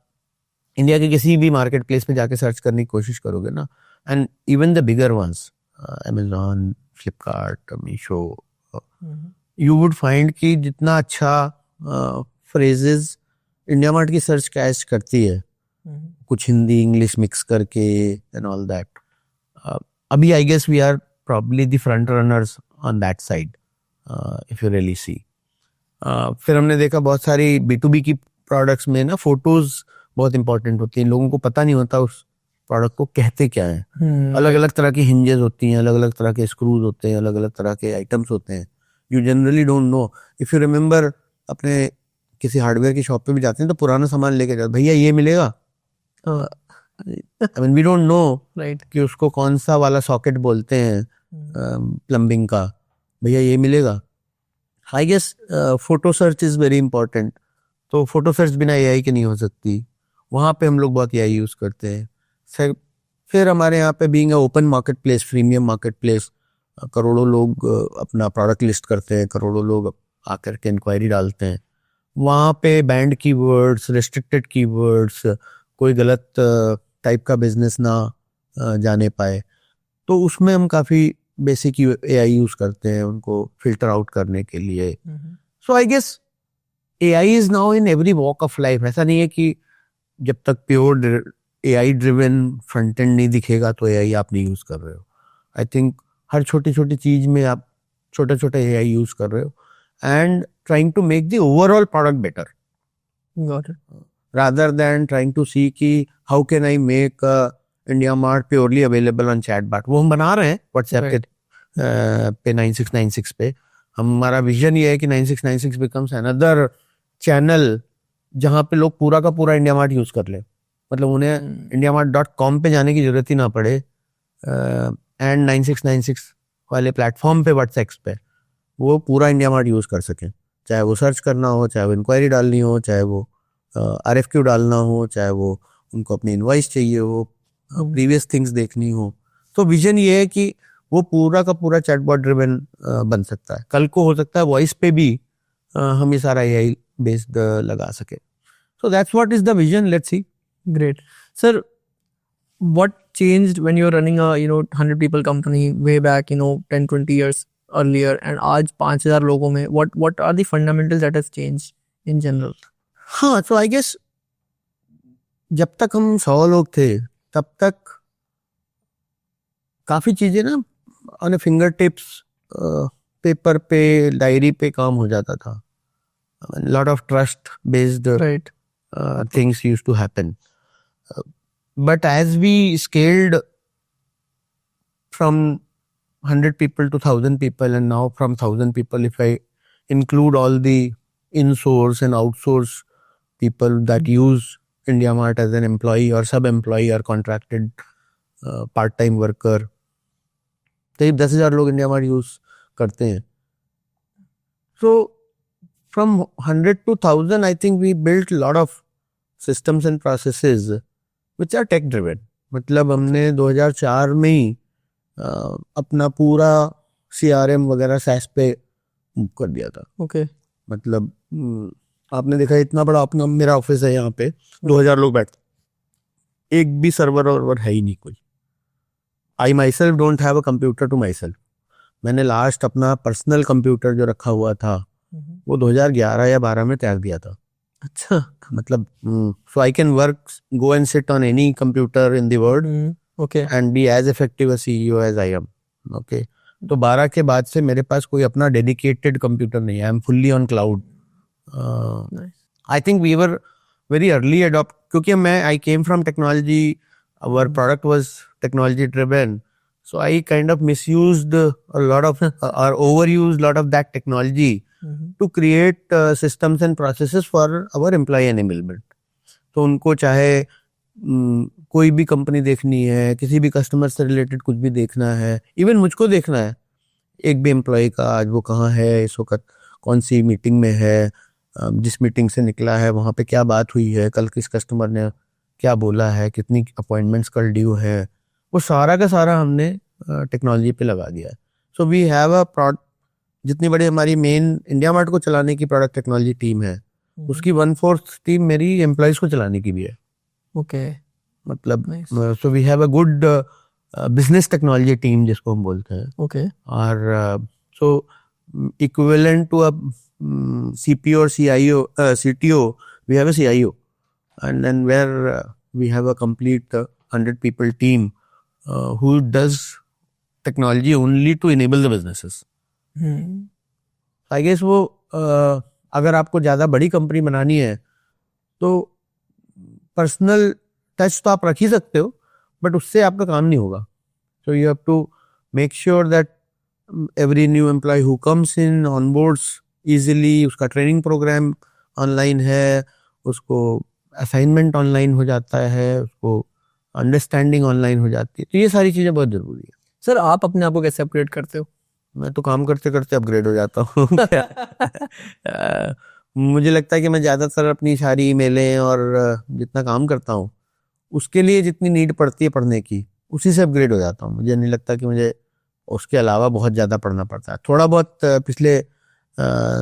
इंडिया के किसी भी मार्केट प्लेस में जाके सर्च करने की कोशिश करोगे ना, and even the bigger ones, Amazon, Flipkart, Meesho, you would find कि जितना अच्छा फ्रेजेस इंडिया मार्ट की सर्च कैच करती है, कुछ हिंदी इंग्लिश मिक्स करके एंड ऑल दैट, अभी I guess we are probably the front runners on that side, if you really see. फिर हमने देखा बहुत सारी B2B की प्रोडक्ट्स में ना फोटोज बहुत इंपॉर्टेंट होती हैं, लोगों को पता नहीं होता उस प्रोडक्ट को कहते क्या है। अलग अलग तरह की हिंजेस होती हैं, अलग अलग तरह के स्क्रूज होते हैं, अलग अलग तरह के आइटम्स होते हैं, you generally don't know. If you remember, अपने किसी हार्डवेयर की शॉप पे भी जाते हैं तो पुराना सामान लेके जाते, भैया ये मिलेगा, I mean we don't know right कि उसको कौन सा वाला सॉकेट बोलते हैं प्लम्बिंग का, भैया ये मिलेगा। I guess photo search is very important, तो फोटो सर्च बिना एआई के नहीं हो सकती, वहाँ पे हम लोग बहुत एआई यूज करते हैं। फिर हमारे यहाँ पे being open market place, premium market place, करोड़ों लोग अपना प्रोडक्ट लिस्ट करते हैं, करोड़ों लोग आकर के इंक्वायरी डालते हैं, वहाँ पे बैंड कीवर्ड्स, रेस्ट्रिक्टेड कीवर्ड्स, कोई गलत टाइप का बिजनेस ना जाने पाए, तो उसमें हम काफ़ी बेसिक एआई यूज़ करते हैं उनको फिल्टर आउट करने के लिए. So I guess AI is now in every walk of life. ऐसा नहीं है कि जब तक pure AI driven front end नहीं दिखेगा तो एआई आप नहीं यूज़ कर रहे हो. आई थिंक हर छोटी छोटी चीज़ में आप छोटे छोटे एआई यूज़ कर रहे हो and trying to make the overall product better Got it. rather than trying to see कि how can I make IndiaMart purely available on chatbot. वो हम बना रहे हैं WhatsApp Right. पे 9696 पे. हमारा विजन ये है कि 9696 becomes another channel जहाँ पे लोग पूरा का पूरा IndiaMart यूज कर ले. मतलब उन्हें IndiaMart.com पे जाने की जरूरत ही ना पड़े एंड 9696 वाले प्लेटफॉर्म पे WhatsApp पे वो पूरा IndiaMart यूज़ कर सकें. चाहे वो सर्च करना हो, चाहे वो इंक्वायरी डालनी हो, चाहे वो RFQ डालना हो, चाहे वो उनको अपनी इनवॉइस चाहिए हो, प्रीवियस थिंग्स देखनी हो. तो विजन ये है कि वो पूरा का पूरा चैटबॉट ड्रिवन बन सकता है. कल को हो सकता है वॉइस पे भी हम ये सारा AI बेस्ड लगा सके. So that's what is the vision. Let's see. Great. Sir, what changed when you're running a 100 people company way back 10-20 years earlier and आज 5,000 लोगों में what are the fundamentals that has changed in general? हाँ, सो I guess जब तक हम 100 लोग थे तब तक काफ़ी चीज़ें ना ऑन फिंगर टिप्स पेपर पे डायरी पे काम हो जाता था. Lot of trust based Right. things used to happen. But as we scaled from 100 people to 1,000 people and now from 1,000 people, if I include all the in-source and outsource people that use IndiaMart as an employee or sub-employee or contracted part-time worker, तो 10,000 लोग IndiaMart use करते हैं. So from 100 to 1,000, I think we built a lot of systems and processes which are tech driven. मतलब हमने 2004 में ही अपना पूरा CRM वगैरह SaaS पे मूव कर दिया था. Okay. मतलब आपने देखा इतना बड़ा अपना मेरा ऑफिस है, यहाँ पे 2,000 लोग बैठते, एक भी सर्वर और है ही नहीं कोई. I myself don't have a computer to myself. मैंने लास्ट अपना पर्सनल कंप्यूटर जो रखा हुआ था वो 2011 या 12 में त्याग दिया था. अच्छा. मतलब so I can work, go and sit on any computer in the world Okay. And be as effective a CEO as I am. Okay, तो 12 के बाद से मेरे पास कोई अपना डेडिकेटेड कंप्यूटर नहीं है. I am fully on cloud. Nice. I think we were very early adopt, क्योंकि मैं I came from technology, our product was technology driven, so I kind of misused a lot of or overused a lot of that technology to create systems and processes for our employee enablement. तो उनको चाहे कोई भी company देखनी है, किसी भी customer से रिलेटेड कुछ भी देखना है, इवन मुझको देखना है एक भी एम्प्लॉय का आज वो कहाँ है, इस वक्त कौन सी मीटिंग में है, जिस मीटिंग से निकला है वहाँ पे क्या बात हुई है, कल किस कस्टमर ने क्या बोला है, कितनी अपॉइंटमेंट्स कल ड्यू है, वो सारा का सारा हमने टेक्नोलॉजी पे लगा दिया है. So we have a product, जितनी बड़ी हमारी मेन IndiaMart को चलाने की प्रोडक्ट टेक्नोलॉजी टीम है, उसकी 1/4 टीम मेरी एम्प्लॉयज को चलाने की भी है. Okay. मतलब Nice. So we have a good business technology team जिसको हम बोलते हैं. Okay. और so equivalent to a CPO और CTO, we have a CIO, and then where we have a complete 100 people team who does technology only to enable the businesses. I guess वो अगर आपको ज़्यादा बड़ी कंपनी बनानी है तो पर्सनल टच तो आप रख ही सकते हो, बट उससे आपका काम नहीं होगा. So you have to make sure that every new employee who comes in on boards easily, उसका ट्रेनिंग प्रोग्राम ऑनलाइन है, उसको असाइनमेंट ऑनलाइन हो जाता है, उसको अंडरस्टैंडिंग ऑनलाइन हो जाती है. तो ये सारी चीज़ें बहुत ज़रूरी है. सर, आप अपने आप को कैसे अपग्रेड करते हो? मैं तो काम करते करते अपग्रेड हो जाता हूँ. मुझे लगता है कि मैं ज़्यादातर अपनी सारी ईमेलें और जितना काम करता हूँ उसके लिए जितनी नीड पड़ती है पढ़ने की, उसी से अपग्रेड हो जाता हूँ. मुझे नहीं लगता कि मुझे उसके अलावा बहुत ज़्यादा पढ़ना पड़ता है. थोड़ा बहुत पिछले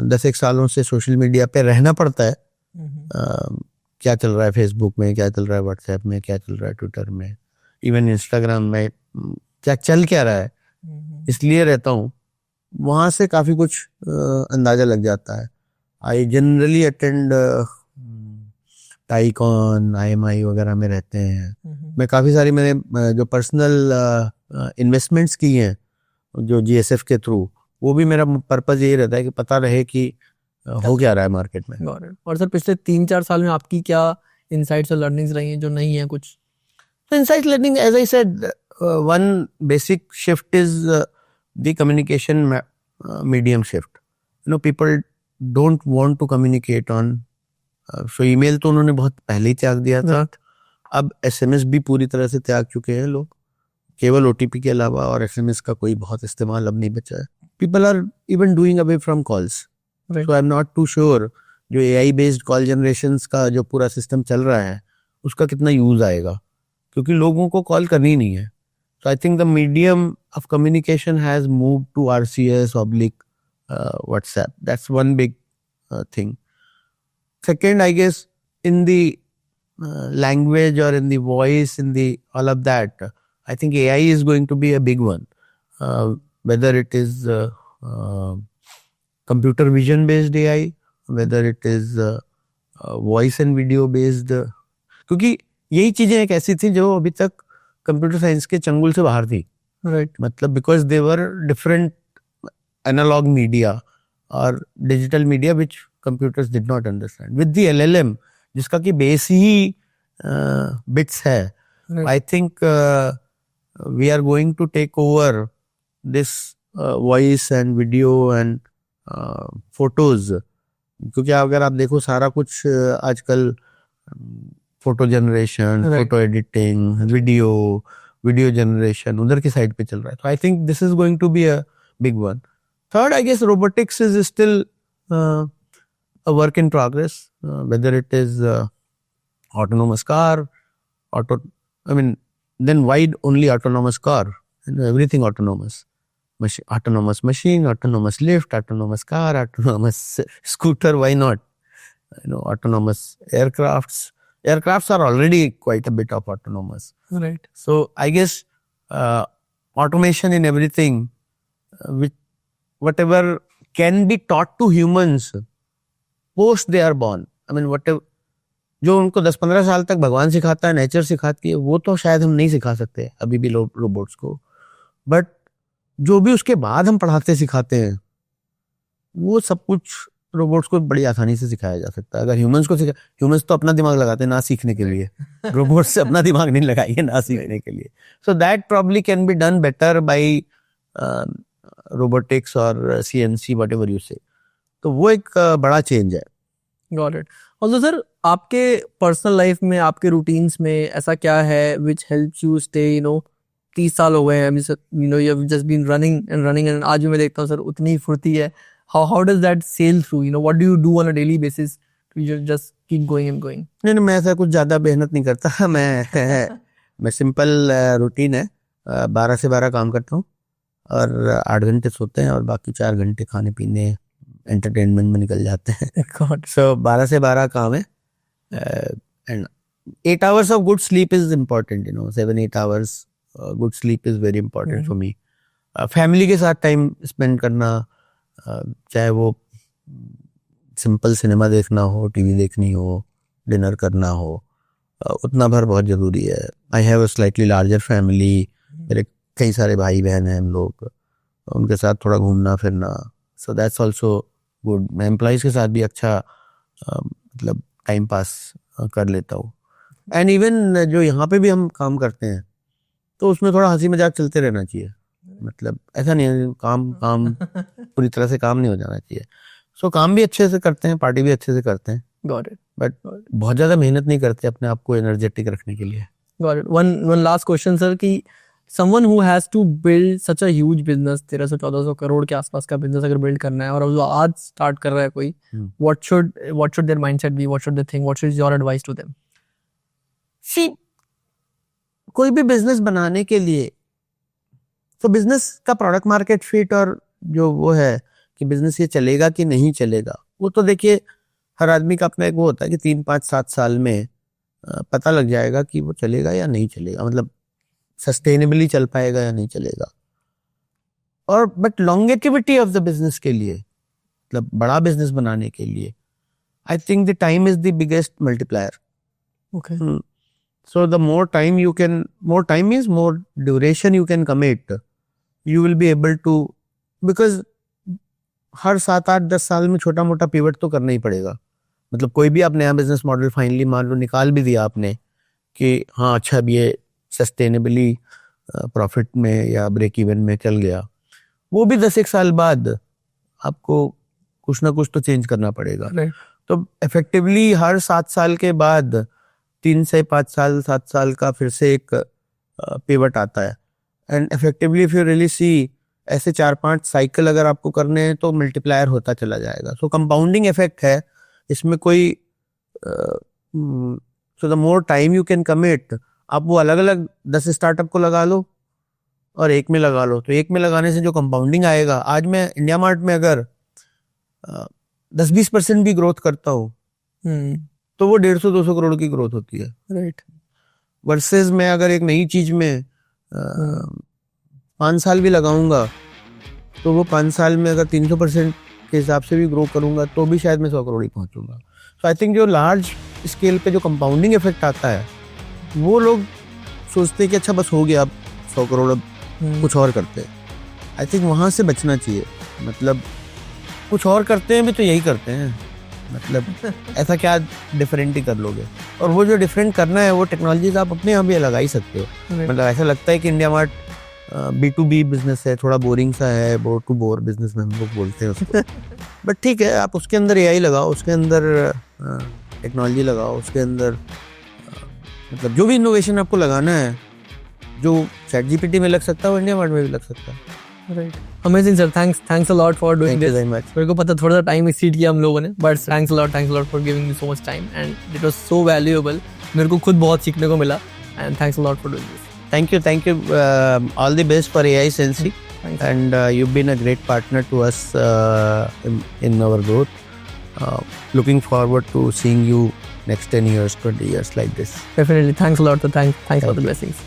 10 एक सालों से सोशल मीडिया पे रहना पड़ता है। क्या चल रहा है फेसबुक में, क्या चल रहा है व्हाट्सएप में, क्या चल रहा है ट्विटर में, इवन इंस्टाग्राम में, क्या चल क्या रहा है, इसलिए रहता हूँ। वहाँ से काफ़ी कुछ अंदाज़ा लग जाता है। I generally attend tycoon, IMI वगैरह में रहते हैं। मैं काफ़ी सारी मैंने जो पर्सनल इन्वेस्टमेंट्स की हैं जो GSF के थ्रू, वो भी मेरा पर्पज़ यही रहता है कि पता रहे कि हो क्या रहा है मार्केट में। Got it. और सर पिछले 3-4 साल में आपकी क्या इनसाइट्स और लर्निंग्स रही हैं जो नहीं है कुछ? So insight learning, as I said, one basic shift is the communication medium shift. People don't want to communicate on. So email तो उन्होंने बहुत पहले ही त्याग दिया था। अब SMS भी पूरी तरह से त्याग चुके हैं लोग, केवल OTP के अलावा, और SMS का कोई बहुत इस्तेमाल अब नहीं बचा है। People are even doing away from calls. Right. So I'm not too sure जो AI based कॉल जनरेशंस का जो पूरा सिस्टम चल रहा है उसका कितना यूज आएगा, क्योंकि लोगों को कॉल करनी ही नहीं है। So I think the medium of communication has moved to RCS/WhatsApp. That's one big thing. Second, I guess in the language or in the voice, in the all of that, I think AI is going to be a big one. Whether it is computer vision based AI, whether it is voice and video based, क्योंकि यही चीजें एक ऐसी थी जो अभी तक computer science के चंगुल से बाहर थी। राइट। मतलब because they were different analogue media और digital media which computers did not understand. With the LLM जिसका कि बेस ही बिट्स है, I think we are going to take over this voice and video and photos. क्योंकि अगर आप देखो सारा कुछ आजकल photo generation, photo editing, video generation उधर की साइड पे चल रहा है। तो I think this is going to be a big one. Third, I guess robotics is still a work in progress, whether it is autonomous car, then why only autonomous car? Everything autonomous. Autonomous machine, autonomous lift, autonomous car, autonomous scooter, why not? Autonomous aircrafts. Aircrafts are already quite a bit of autonomous. Right. So I guess automation in everything, whatever can be taught to humans post they are born. Whatever जो उनको 10-15 साल तक भगवान सिखाता है, nature सिखाती है, वो तो शायद हम नहीं सिखा सकते अभी भी रोबोट्स को। बट जो भी उसके बाद हम पढ़ाते सिखाते हैं वो सब कुछ रोबोट्स को बड़ी आसानी से सिखाया जा सकता है। अगर ह्यूमंस तो अपना दिमाग लगाते हैं ना सीखने के लिए, रोबोट्स से अपना दिमाग नहीं लगाएंगे ना सीखने के लिए। So that probably can be done better by robotics और CNC व्हाटएवर यू से। तो वो एक बड़ा चेंज है। Got it. ऑल्सो सर आपके पर्सनल लाइफ में, आपके रूटीन्स में ऐसा क्या है विच हेल्प्स यू स्टे 30 साल हो गए हैं, you have just been running एंड आज भी मैं देखता हूँ सर उतनी ही फुर्ती है। How does that sail through, what do you do on a daily basis to just keep going and going? नहीं, मैं ऐसा कुछ ज्यादा मेहनत नहीं करता। मैं सिंपल रूटीन है, 12 से 12 काम करता हूँ और 8 घंटे सोते हैं और बाकी 4 घंटे खाने पीने एंटरटेनमेंट में निकल जाते हैं। सो 12 से 12 काम है and 8 hours of good sleep is important, 7-8 hours good sleep is very important for me. Family के साथ टाइम स्पेंड करना, चाहे वो सिंपल सिनेमा देखना हो, टीवी देखनी हो, डिनर करना हो, उतना भर बहुत ज़रूरी है। I have a slightly larger family, मेरे कई सारे भाई बहन हैं हम लोग, उनके साथ थोड़ा घूमना फिरना, सो दैट्स ऑल्सो गुड। मैं एम्प्लॉइज़ के साथ भी अच्छा मतलब टाइम पास कर लेता हूँ। एंड इवन जो यहाँ पे भी हम काम करते हैं तो उसमें थोड़ा हंसी मजाक चलते रहना चाहिए। मतलब ऐसा नहीं है काम पूरी तरह से काम नहीं हो जाना चाहिए। सो काम भी अच्छे से करते हैं, पार्टी भी अच्छे से करते हैं। Got it. बट बहुत ज़्यादा मेहनत नहीं करते अपने आप को एनर्जेटिक रखने के लिए। Got it. One last question sir कि someone who has to build such a huge business, 1300-1400 crore के आसपास का बिजनेस अगर बिल्ड करना है और जो आज स्टार्ट कर रहा है कोई, what should their mindset be, what should they think, what is your advice to them? See, कोई भी बिजनेस बनाने के लिए तो बिजनेस का प्रोडक्ट मार्केट फिट और जो वो है कि बिजनेस ये चलेगा कि नहीं चलेगा, वो तो देखिए हर आदमी का अपना एक वो होता है कि 3, 5, 7 साल में पता लग जाएगा कि वो चलेगा या नहीं चलेगा, मतलब सस्टेनेबली चल पाएगा या नहीं चलेगा। और but longevity of the business के लिए, मतलब बड़ा बिजनेस बनाने के लिए, I think the time is the biggest multiplier. Okay So the more time means more duration you can commit, you will be able to, because हर 7, 8, 10 साल में छोटा मोटा पिवट तो करना ही पड़ेगा। मतलब कोई भी आप नया बिजनेस मॉडल फाइनली मान लो निकाल भी दिया आपने कि हाँ अच्छा अब ये सस्टेनेबली प्रॉफिट में या ब्रेक इवन में चल गया, वो भी 10-1 साल बाद आपको कुछ ना कुछ तो चेंज करना पड़ेगा। राइट तो इफेक्टिवली हर 7 साल के बाद 3 से 5 साल 7 साल का फिर से एक पिवट आता है। And effectively if you really सी ऐसे 4-5 साइकिल अगर आपको करने हैं तो मल्टीप्लायर होता चला जाएगा। सो कंपाउंडिंग इफेक्ट है इसमें कोई। So the more time you can commit, आप वो अलग अलग 10 स्टार्टअप को लगा लो और एक में लगा लो, तो एक में लगाने से जो कंपाउंडिंग आएगा, आज मैं इंडिया मार्ट में अगर 10-20% भी ग्रोथ करता हूँ तो वो 150-200 करोड़ की ग्रोथ होती है। राइट वर्सेस मैं अगर एक नई चीज में 5 साल भी लगाऊंगा तो वो 5 साल में अगर 300% के हिसाब से भी ग्रो करूंगा तो भी शायद मैं 100 करोड़ ही पहुंचूंगा। सो आई थिंक जो लार्ज स्केल पे जो कंपाउंडिंग इफेक्ट आता है वो लोग सोचते हैं कि अच्छा बस हो गया अब 100 करोड़, अब कुछ और करते हैं। आई थिंक वहां से बचना चाहिए। मतलब कुछ और करते हैं भी तो यही करते हैं, मतलब ऐसा क्या डिफरेंट ही कर लोगे। और वो जो डिफरेंट करना है वो टेक्नोलॉजीज आप अपने यहाँ भी लगा ही सकते हो। मतलब ऐसा लगता है कि इंडिया मार्ट B2B बिजनेस है, थोड़ा बोरिंग सा है, बोर टू बोर बिजनेस में हम लोग बोलते हैं उसको। बट ठीक है, आप उसके अंदर AI लगाओ, उसके अंदर टेक्नोलॉजी लगाओ, उसके अंदर मतलब जो भी इनोवेशन आपको लगाना है, जो ChatGPT में लग सकता है वो इंडिया मार्ट में भी लग सकता है। Right amazing sir, thanks a lot for doing thank you this. Very much. मेरे को पता थोड़ा सा टाइम एक्सीड किया हम लोगों ने, but thanks a lot for giving me so much time and it was so valuable. मेरे को खुद बहुत सीखने को मिला and thanks a lot for doing this. Thank you. All the best for AI Sensi, and you've been a great partner to us in our growth. Looking forward to seeing you next 10 years, 20 years like this. Definitely, thanks a lot. Thanks for the blessings.